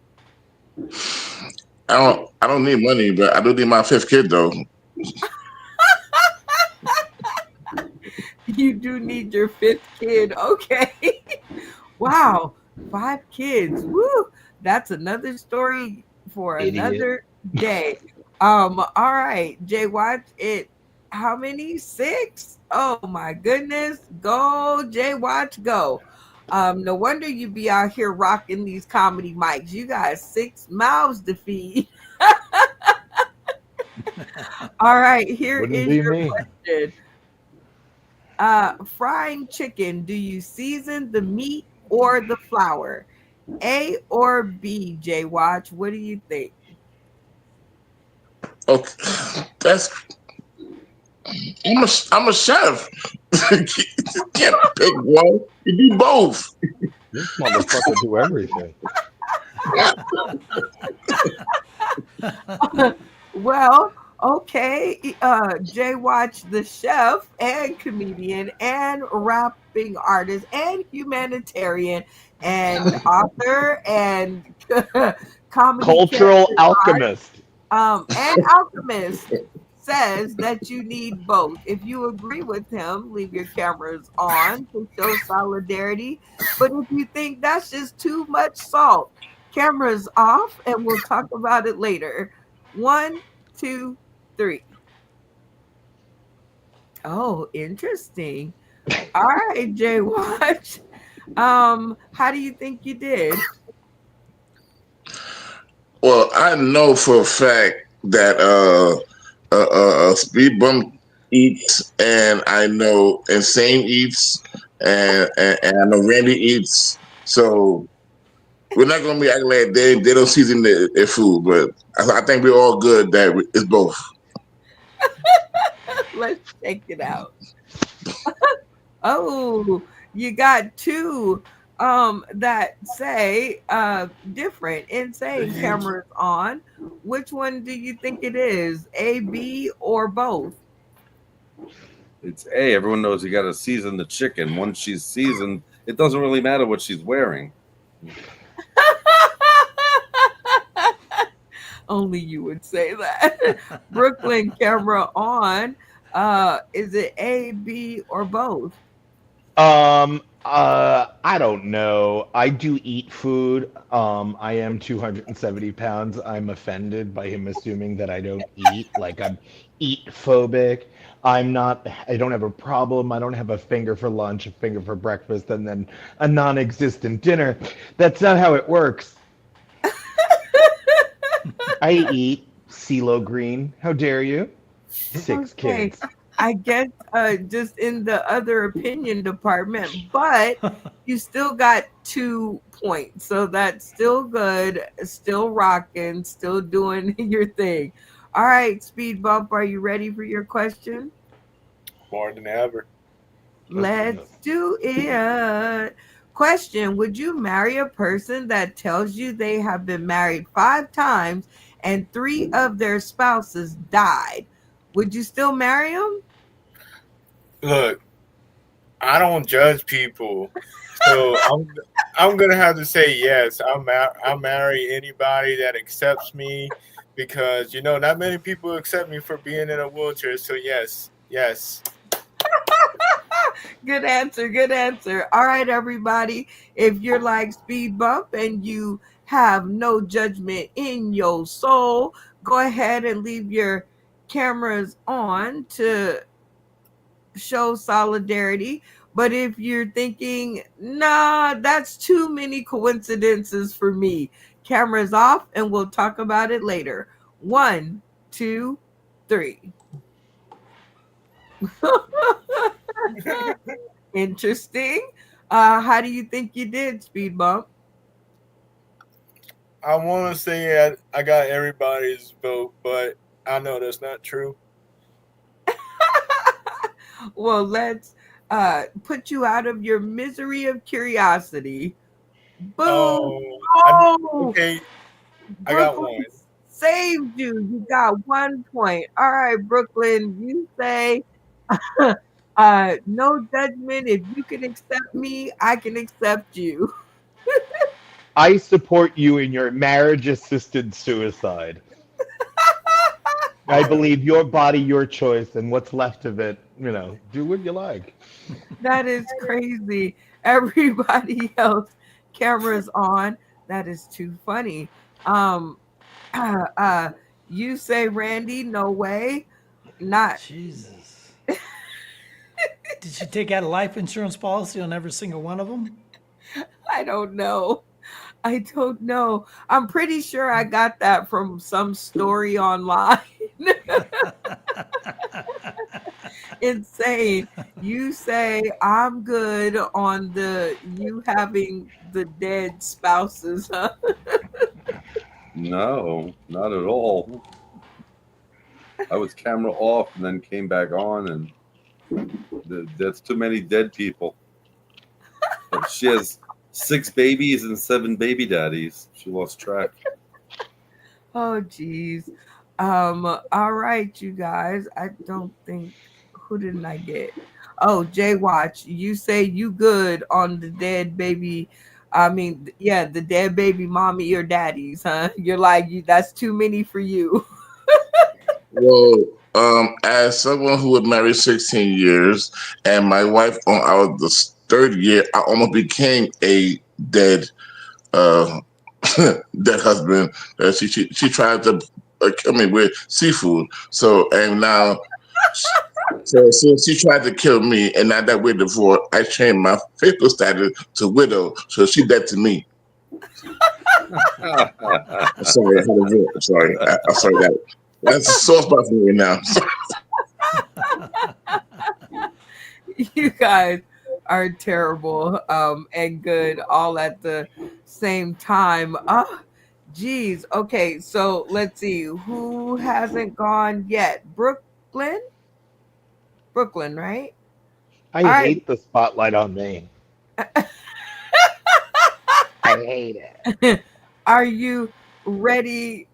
I don't need money, but I do need my fifth kid though. You do need your fifth kid. Okay. Wow. 5 kids. Woo. That's another story for another day. All right. Jay Watch, how many? 6? Oh my goodness. Go, Jay Watch, go. No wonder you be out here rocking these comedy mics. You got 6 mouths to feed. All right, here Wouldn't is be your me. question. Frying chicken, do you season the meat or the flour? A or B, J Watch? What do you think? Okay, I'm a chef. You can't pick one. You do both. This motherfucker do everything. Well, okay. Jay Watch, the chef and comedian and rapping artist and humanitarian and author and comedy Cultural character alchemist. and alchemist says that you need both. If you agree with him, leave your cameras on to show solidarity. But if you think that's just too much salt, cameras off, and we'll talk about it later. 1, 2, 3. Oh, interesting. All right, Jay Watch. How do you think you did? Well, I know for a fact that Speed Bump eats, and I know Insane eats, and I know Randy eats. So we're not gonna be acting like they don't season their food, but I think we're all good that it's both. Let's check it out. Oh, you got 2 that say different. Insane, cameras on. Which one do you think it is? A, B, or both? It's A. Everyone knows you got to season the chicken. Once she's seasoned, it doesn't really matter what she's wearing. Only you would say that. Brooklyn, camera on. Is it A, B, or both? I don't know. I do eat food. I am 270 pounds. I'm offended by him assuming that I don't eat. Like I'm eat phobic. I don't have a problem. I don't have a finger for lunch, a finger for breakfast, and then a non-existent dinner. That's not how it works. I eat CeeLo Green. How dare you? 6 Okay. kids. I guess just in the other opinion department, but you still got 2 points. So that's still good, still rocking, still doing your thing. All right, Speed Bump, are you ready for your question? More than ever. Let's do it. Question: would you marry a person that tells you they have been married 5 times and 3 of their spouses died? Would you still marry them? Look, I don't judge people, so I'm gonna have to say yes. I'll marry anybody that accepts me, because not many people accept me for being in a wheelchair. So yes. Good answer. Good answer. All right, everybody. If you're like Speed Bump and you have no judgment in your soul, go ahead and leave your cameras on to show solidarity. But if you're thinking, nah, that's too many coincidences for me, cameras off and we'll talk about it later. 1, 2, 3. Interesting. How do you think you did, Speed Bump? I want to say I got everybody's vote, but I know that's not true. Well, let's put you out of your misery of curiosity. Boom. Okay, I got Brooklyn one. saved you. You got 1 point. All right, Brooklyn, you say no judgment. If you can accept me, I can accept you. I support you in your marriage-assisted suicide. I believe your body, your choice, and what's left of it, do what you like. That is crazy. Everybody else, cameras on. That is too funny. You say, Randy, no way. Not. Jesus. Did she take out a life insurance policy on every single one of them? I don't know. I don't know. I'm pretty sure I got that from some story online. Insane. You say I'm good on you having the dead spouses, huh? No, not at all. I was camera off and then came back on, and that's too many dead people. She has 6 babies and 7 baby daddies. She lost track. Oh, geez. All right, you guys. I don't think, who didn't I get? Oh, Jay Watch, you say you good on the dead baby. I mean, yeah, the dead baby mommy or daddies, huh? You're like, that's too many for you. Well, as someone who was married 16 years and my wife on our the third year, I almost became a dead dead husband. She tried to kill me with seafood. So and now, so since she tried to kill me, and now that we're divorced, I changed my Facebook status to widow. So she dead to me. I'm sorry, I had a vote. I'm sorry. I'm sorry that. That's a sore spot for me now. You guys are terrible and good all at the same time. Geez. Okay, so let's see who hasn't gone yet. Brooklyn, right? I All right. hate the spotlight on me. I hate it. Are you ready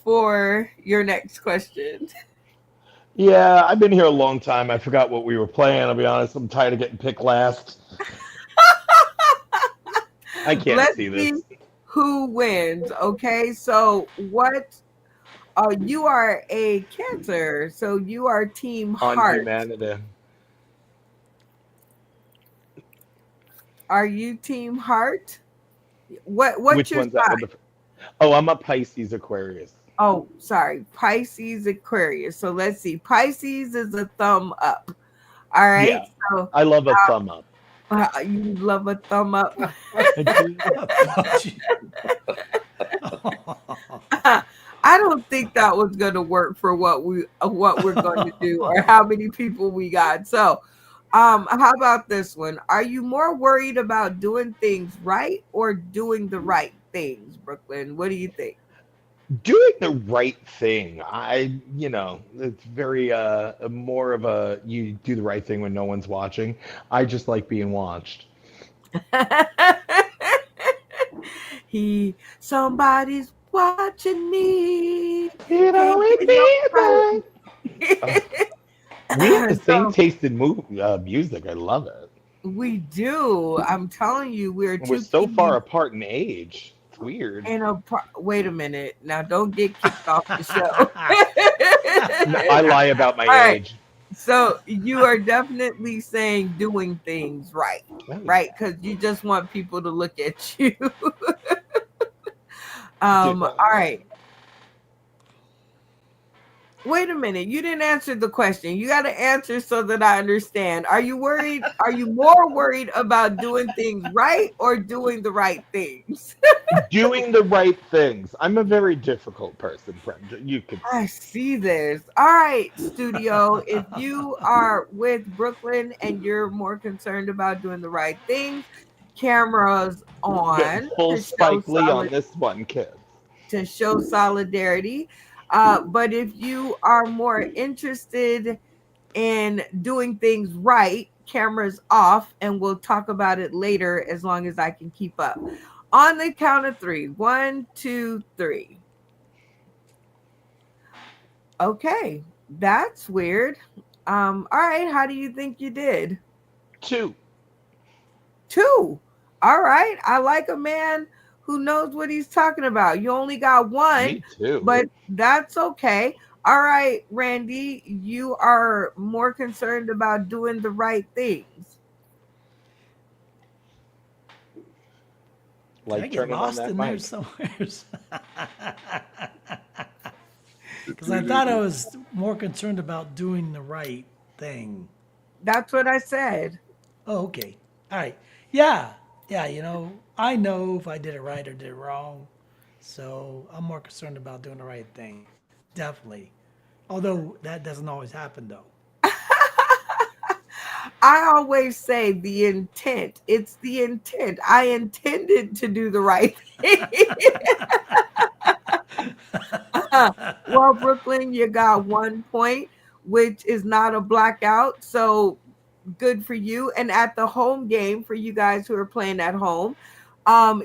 for your next question? Yeah, I've been here a long time. I forgot what we were playing. I'll be honest. I'm tired of getting picked last. I can't Let's see this. see who wins. Okay, so what? You are a Cancer, so you are Team On Heart. humanity. Are you Team Heart? What's Which your one's that? sign? Oh, I'm a Pisces Aquarius. Oh, sorry, Pisces Aquarius. So let's see. Pisces is a thumb up. All right. Yeah, So I love a thumb up. you love a thumb up. I don't think that was going to work for what we're going to do or how many people we got. So, how about this one? Are you more worried about doing things right or doing the right things, Brooklyn? What do you think? Doing the right thing. It's very more of a you do the right thing when no one's watching. I just like being watched. Somebody's watching me. We have the same taste in music. I love it. We do. I'm telling you, we're so far apart in age. It's weird. Wait a minute. Now, don't get kicked off the show. No, I lie about my age. So you are definitely saying doing things right, right? Because you just want people to look at you. All right. Wait a minute. You didn't answer the question. You got to answer so that I understand. Are you worried? Are you more worried about doing things right or doing the right things? Doing the right things. I'm a very difficult person, friend. You could I see. see this. All right, studio. If you are with Brooklyn and you're more concerned about doing the right things, cameras Getting on full to show Spike Lee on this one, kids. solidarity. But if you are more interested in doing things right, cameras off, and we'll talk about it later as long as I can keep up. On the count of three. 1, 2, 3. Okay, that's weird. All right, how do you think you did? 2. 2. All right, I like a man who knows what he's talking about. You only got 1, Me too. but that's okay. All right, Randy, you are more concerned about doing the right things. Did I Like get turning on lost that in there mic. somewhere? Because I thought I was more concerned about doing the right thing. That's what I said. Oh, okay. All right. Yeah. Yeah. I know if I did it right or did it wrong. So I'm more concerned about doing the right thing. Definitely. Although that doesn't always happen, though. I always say the intent. It's the intent. I intended to do the right thing. Well, Brooklyn, you got 1 point, which is not a blackout. So good for you. And at the home game, for you guys who are playing at home,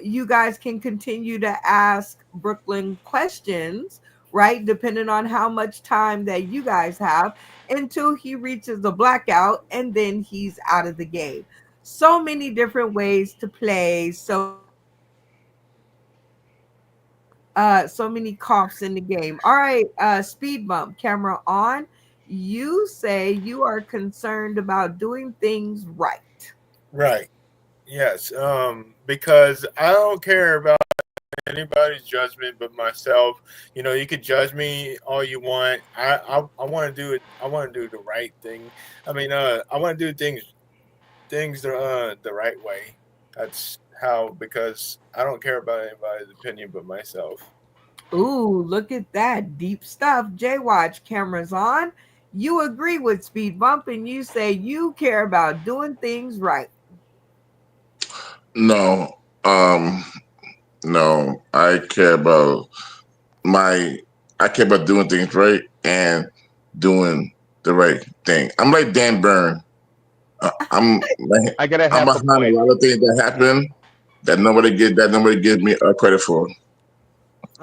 you guys can continue to ask Brooklyn questions, right? Depending on how much time that you guys have until he reaches the blackout and then he's out of the game. So many different ways to play. So many coughs in the game. All right, speed bump, camera on. You say you are concerned about doing things right. Right. Yes. Because I don't care about anybody's judgment but myself. You could judge me all you want. I want to do it. I want to do the right thing. I mean, I want to do things the right way. That's how, because I don't care about anybody's opinion but myself. Ooh, look at that deep stuff. J Watch, cameras on. You agree with speed bump and you say you care about doing things right. No, um, no. My, I care about doing things right and doing the right thing. I'm like Dan Byrne. I got a I'm half a behind a point. lot of things that happen that nobody gives me credit for.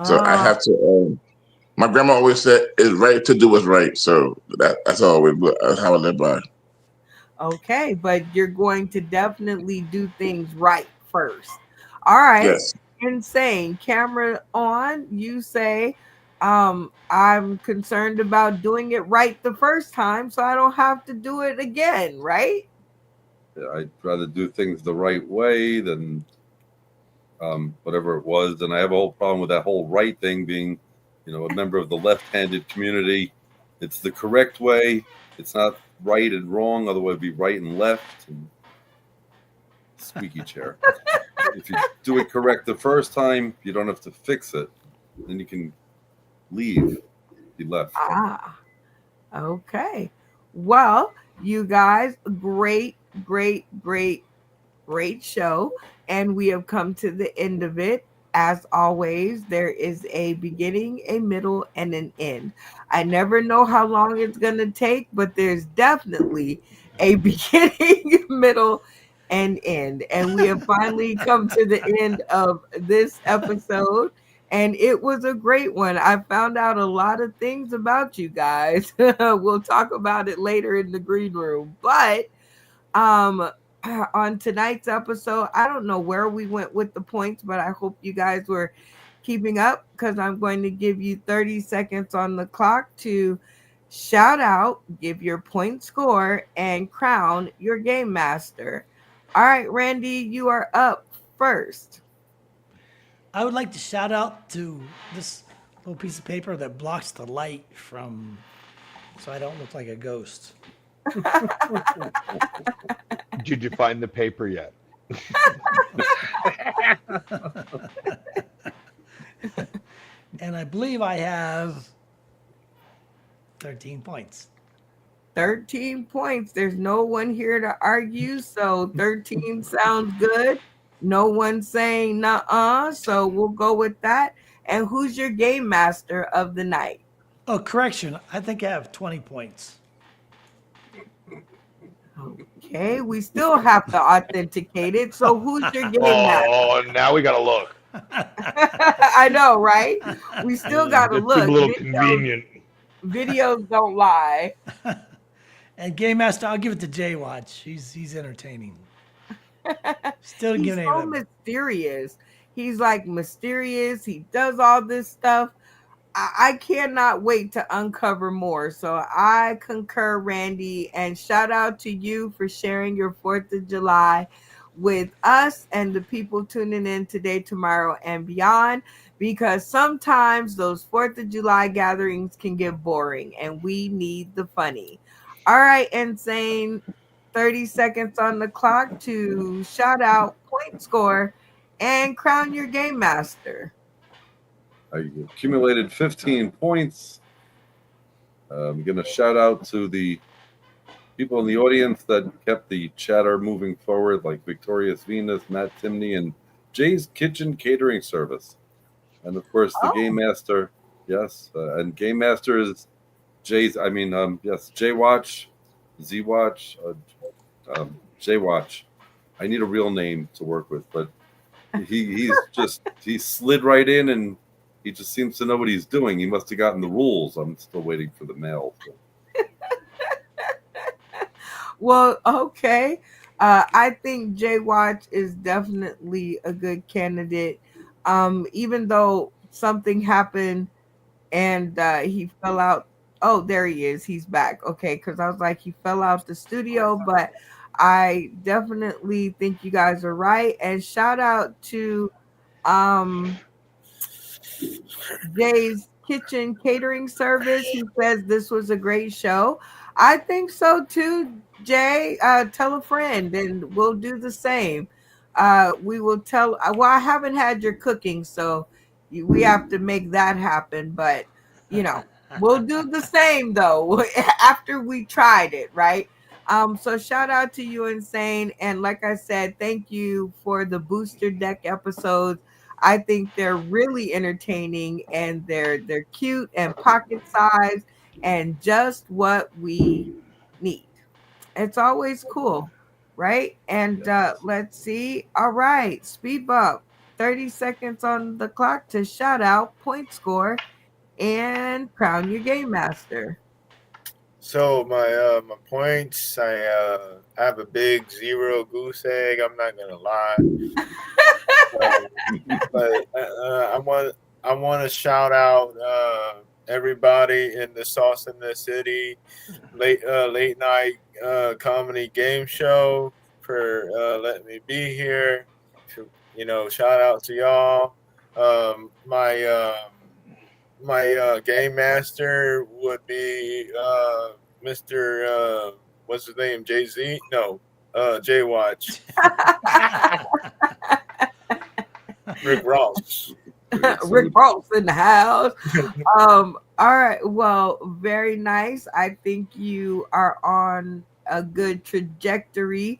So I Ah, have to. My grandma always said, "It's right to do what's right." So that's always how I live by. okay, but you're going to definitely do things right first. All right. Yes. Insane. Camera on. You say, I'm concerned about doing it right the first time so I don't have to do it again, right? Yeah, I'd rather do things the right way than whatever it was. And I have a whole problem with that whole right thing being, a member of the left-handed community. It's the correct way. It's not right and wrong. Otherwise, it'd be right and left and squeaky chair. If you do it correct the first time, you don't have to fix it. Then you can leave. Be left. Ah, okay. Well, you guys, great, great, great, great show. And we have come to the end of it. As always, there is a beginning, a middle, and an end. I never know how long it's going to take, but there's definitely a beginning, middle, and end. And we have finally come to the end of this episode. And it was a great one. I found out a lot of things about you guys. We'll talk about it later in the green room. But um on tonight's episode, I don't know where we went with the points, but I hope you guys were keeping up because I'm going to give you 30 seconds on the clock to shout out, give your point score, and crown your game master. All right, Randy, you are up first. I would like to shout out to this little piece of paper that blocks the light from, so I don't look like a ghost. Did you find the paper yet? And I believe I have 13 points. 13 points. There's no one here to argue, so 13 sounds good. No one saying nuh-uh, so we'll go with that. And who's your game master of the night? Oh, correction. I think I have 20 points. Okay, we still have to authenticate it. So who's your game master? Oh, now we gotta look. I know, right? We still gotta That look. seemed a little convenient. Videos don't lie. And Game Master, I'll give it to Jay Watch. He's entertaining. Still He's giving so mysterious. He's like mysterious. He does all this stuff. I cannot wait to uncover more. So I concur, Randy, and shout out to you for sharing your 4th of July with us and the people tuning in today, tomorrow, and beyond, because sometimes those 4th of July gatherings can get boring and we need the funny. All right, Insane, 30 seconds on the clock to shout out, point score, and crown your game master. I accumulated 15 points. I'm going to shout out to the people in the audience that kept the chatter moving forward, like Victorious Venus, Matt Timney, and Jay's Kitchen Catering Service. And of course, the Game Master, yes. And Game Master is Jay's, Jay Watch, Z Watch, Jay Watch. I need a real name to work with, but he slid right in and he just seems to know what he's doing. He must have gotten the rules. I'm still waiting for the mail. So. Well, okay. I think Jay Watch is definitely a good candidate. Even though something happened and he fell out. Oh, there he is. He's back. Okay, because I was like, he fell out the studio, but I definitely think you guys are right. And shout out to Jay's Kitchen Catering Service. He says this was a great show. I think so too, Jay. Tell a friend and we'll do the same. We will tell. Well, I haven't had your cooking, so we have to make that happen. But, we'll do the same though after we tried it, right? So shout out to you, Insane. And like I said, thank you for the booster deck episodes. I think they're really entertaining and they're cute and pocket sized and just what we need. It's always cool, right? And let's see. All right, speed bump. 30 seconds on the clock to shout out, point score, and crown your game master. So my points, I have a big 0 goose egg. I'm not gonna lie, but I want to shout out everybody in the Sauce in the City late night comedy game show for letting me be here. Shout out to y'all. My game master would be Mr. What's his name? Jay-Z? No, Jay Watch. Rick Ross. Rick Ross in the house. All right. Well, very nice. I think you are on a good trajectory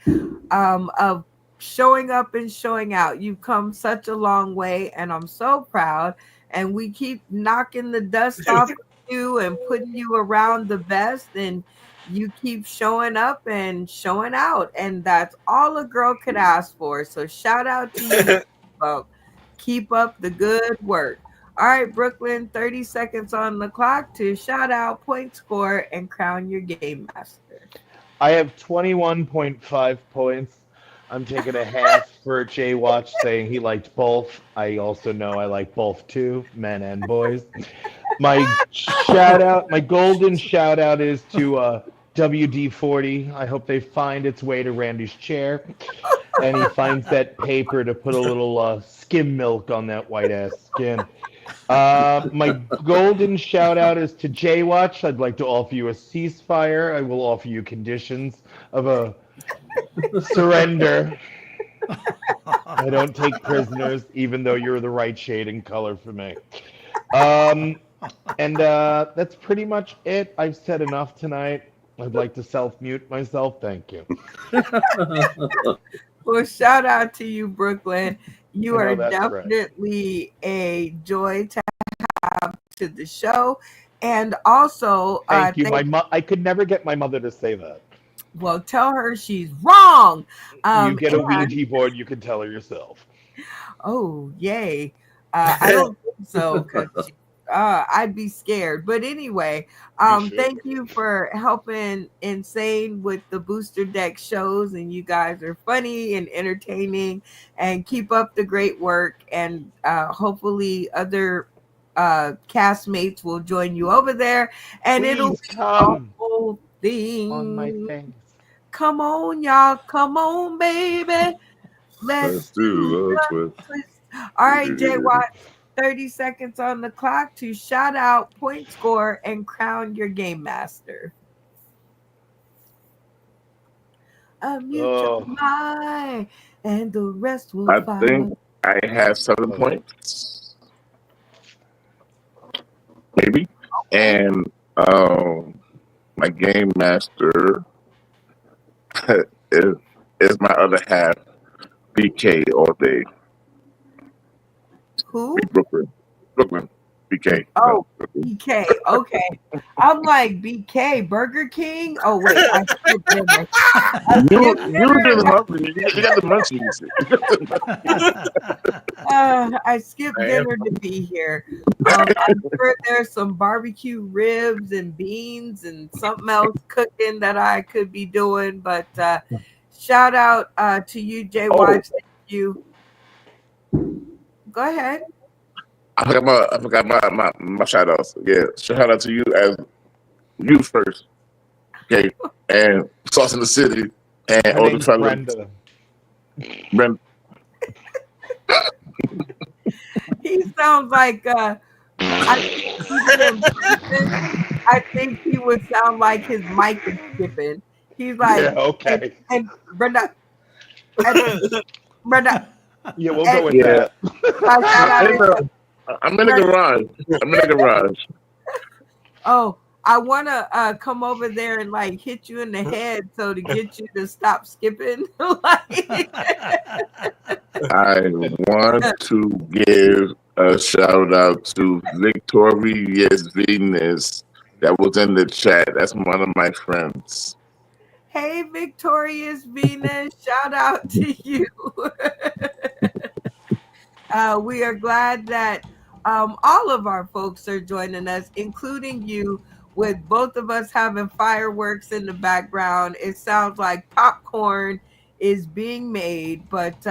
of showing up and showing out. You've come such a long way, and I'm so proud. And we keep knocking the dust off of you and putting you around the best, and you keep showing up and showing out, and that's all a girl could ask for. So shout out to you, folks. Keep up the good work. All right, Brooklyn, 30 seconds on the clock to shout out, point score, and crown your game master. I have 21.5 points. I'm taking a half for Jay Watch saying he liked both. I also know I like both too, men and boys. My golden shout out is to WD-40. I hope they find its way to Randy's chair. And he finds that paper to put a little skim milk on that white ass skin. My golden shout out is to J-Watch. I'd like to offer you a ceasefire. I will offer you conditions of a surrender. I don't take prisoners, even though you're the right shade and color for me. And that's pretty much it. I've said enough tonight. I'd like to self-mute myself. Thank you. Well, shout out to you, Brooklyn. You I know are that's right. definitely a joy to have to the show. And also, Thank you. I could never get my mother to say that. well, tell her she's wrong. You get a and- Ouija board, you can tell her yourself. Oh, yay. I don't think so, because I'd be scared. But anyway, thank you for helping Insane with the Booster Deck shows. And you guys are funny and entertaining. And keep up the great work. And hopefully other castmates will join you over there. And Please it'll be come a whole thing. on my face. Come on, y'all. Come on, baby. Let's do a twist. All right, Jay Watt, 30 seconds on the clock to shout out, point score, and crown your game master. Unmute your mic, and the rest will I follow. think I have 7 points, maybe. And my game master is my other half, BK all day. Who? Brooklyn, BK. Oh, BK. Okay. I'm like, BK, Burger King? Oh, wait. I skipped dinner. You didn't hungry. You got the munchies. I skipped dinner to be here. I'm sure there's some barbecue ribs and beans and something else cooking that I could be doing. But shout out to you, Jay Watch. Thank you. Go ahead. I forgot my shout outs. Yeah, shout out to you as you first. Okay. And Sauce in the City and Her all the name's fellas. Brenda. He sounds like I think he would sound like his mic is skipping. He's like, yeah, okay. And Brenda. Brenda. Yeah, we'll go with that. I'm in the garage. Oh, I want to come over there and like hit you in the head so to get you to stop skipping. I want to give a shout out to Victorious Venus that was in the chat. That's one of my friends. Hey, Victorious Venus, shout out to you. We are glad that all of our folks are joining us, including you, with both of us having fireworks in the background. It sounds like popcorn is being made, but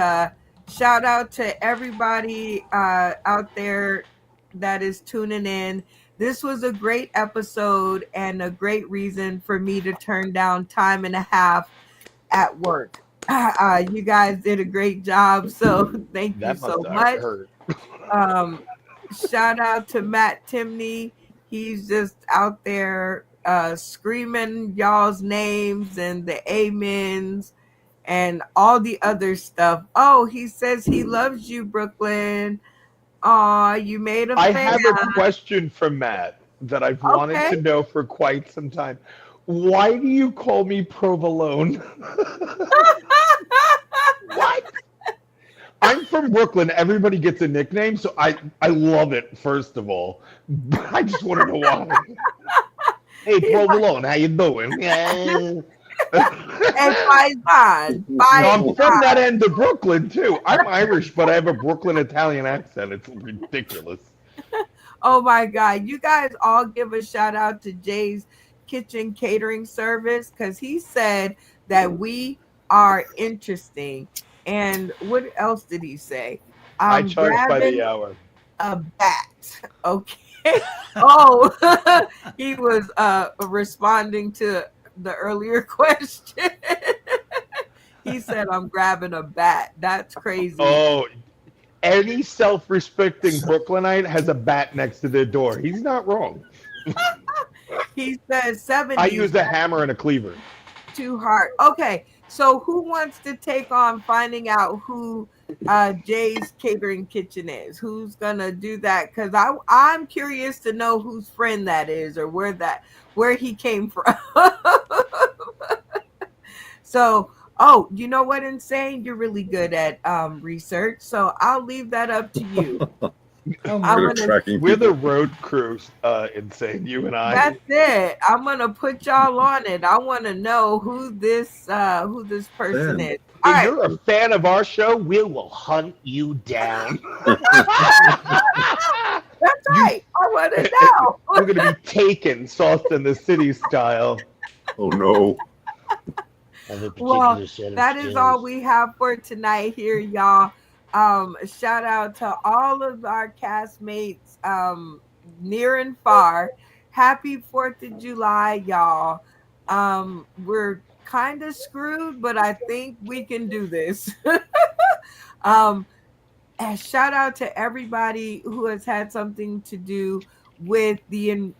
shout out to everybody out there that is tuning in. This was a great episode and a great reason for me to turn down time and a half at work. You guys did a great job, so thank you so much. Shout out to Matt Timney. He's just out there screaming y'all's names and the amens and all the other stuff. Oh, he says he loves you, Brooklyn. Aw, you made a fan. I have a question for Matt that I've wanted to know for quite some time. Why do you call me Provolone? What? I'm from Brooklyn. Everybody gets a nickname, so I love it, first of all. I just want to know why. Hey, Provolone, how you doing? And I'm from that end of Brooklyn, too. I'm Irish, but I have a Brooklyn Italian accent. It's ridiculous. Oh, my God. You guys all give a shout out to Jay's Kitchen Catering Service because he said that we are interesting. And what else did he say? I charge by the hour. A bat. Okay. Oh, he was responding to the earlier question. He said, I'm grabbing a bat. That's crazy. Oh, any self-respecting Brooklynite has a bat next to their door. He's not wrong. He says 70s. I use a hammer and a cleaver. Too hard. Okay, so who wants to take on finding out who Jay's Catering Kitchen is? Who's gonna do that? Because I'm curious to know whose friend that is or where he came from. So, oh, you know what, Insane? You're really good at research, so I'll leave that up to you. We're the road crew, Insane, you and I. That's it. I'm gonna put y'all on it. I want to know who this person is. If you're a fan of our show, we will hunt you down. That's right. I want to know. We're gonna be taken, Sauce in the City style. Oh no. Well, that is all we have for tonight here, y'all. Shout out to all of our castmates near and far. Happy 4th of July, y'all. We're kind of screwed, but I think we can do this. And shout out to everybody who has had something to do with the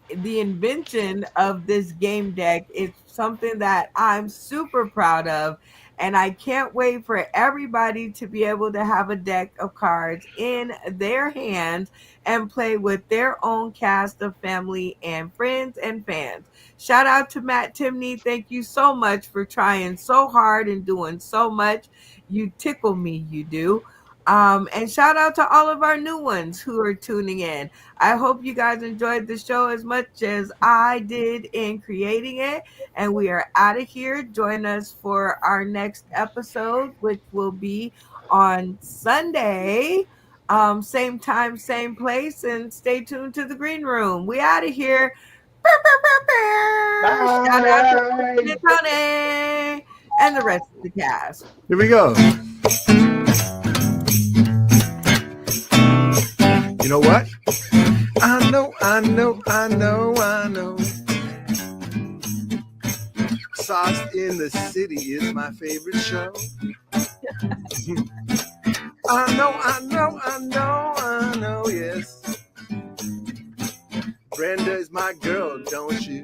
invention of this game deck. It's something that I'm super proud of, and I can't wait for everybody to be able to have a deck of cards in their hands and play with their own cast of family and friends and fans. Shout out to Matt Timney. Thank you so much for trying so hard and doing so much. You tickle me, you do. And shout out to all of our new ones who are tuning in. I hope you guys enjoyed the show as much as I did in creating it. And we are out of here. Join us for our next episode, which will be on Sunday. Same time, same place. And stay tuned to the green room. We out of here. Shout out to Tony and the rest of the cast. Here we go. You know what? I know. Sauce in the City is my favorite show. I know, yes. Brenda is my girl, don't you?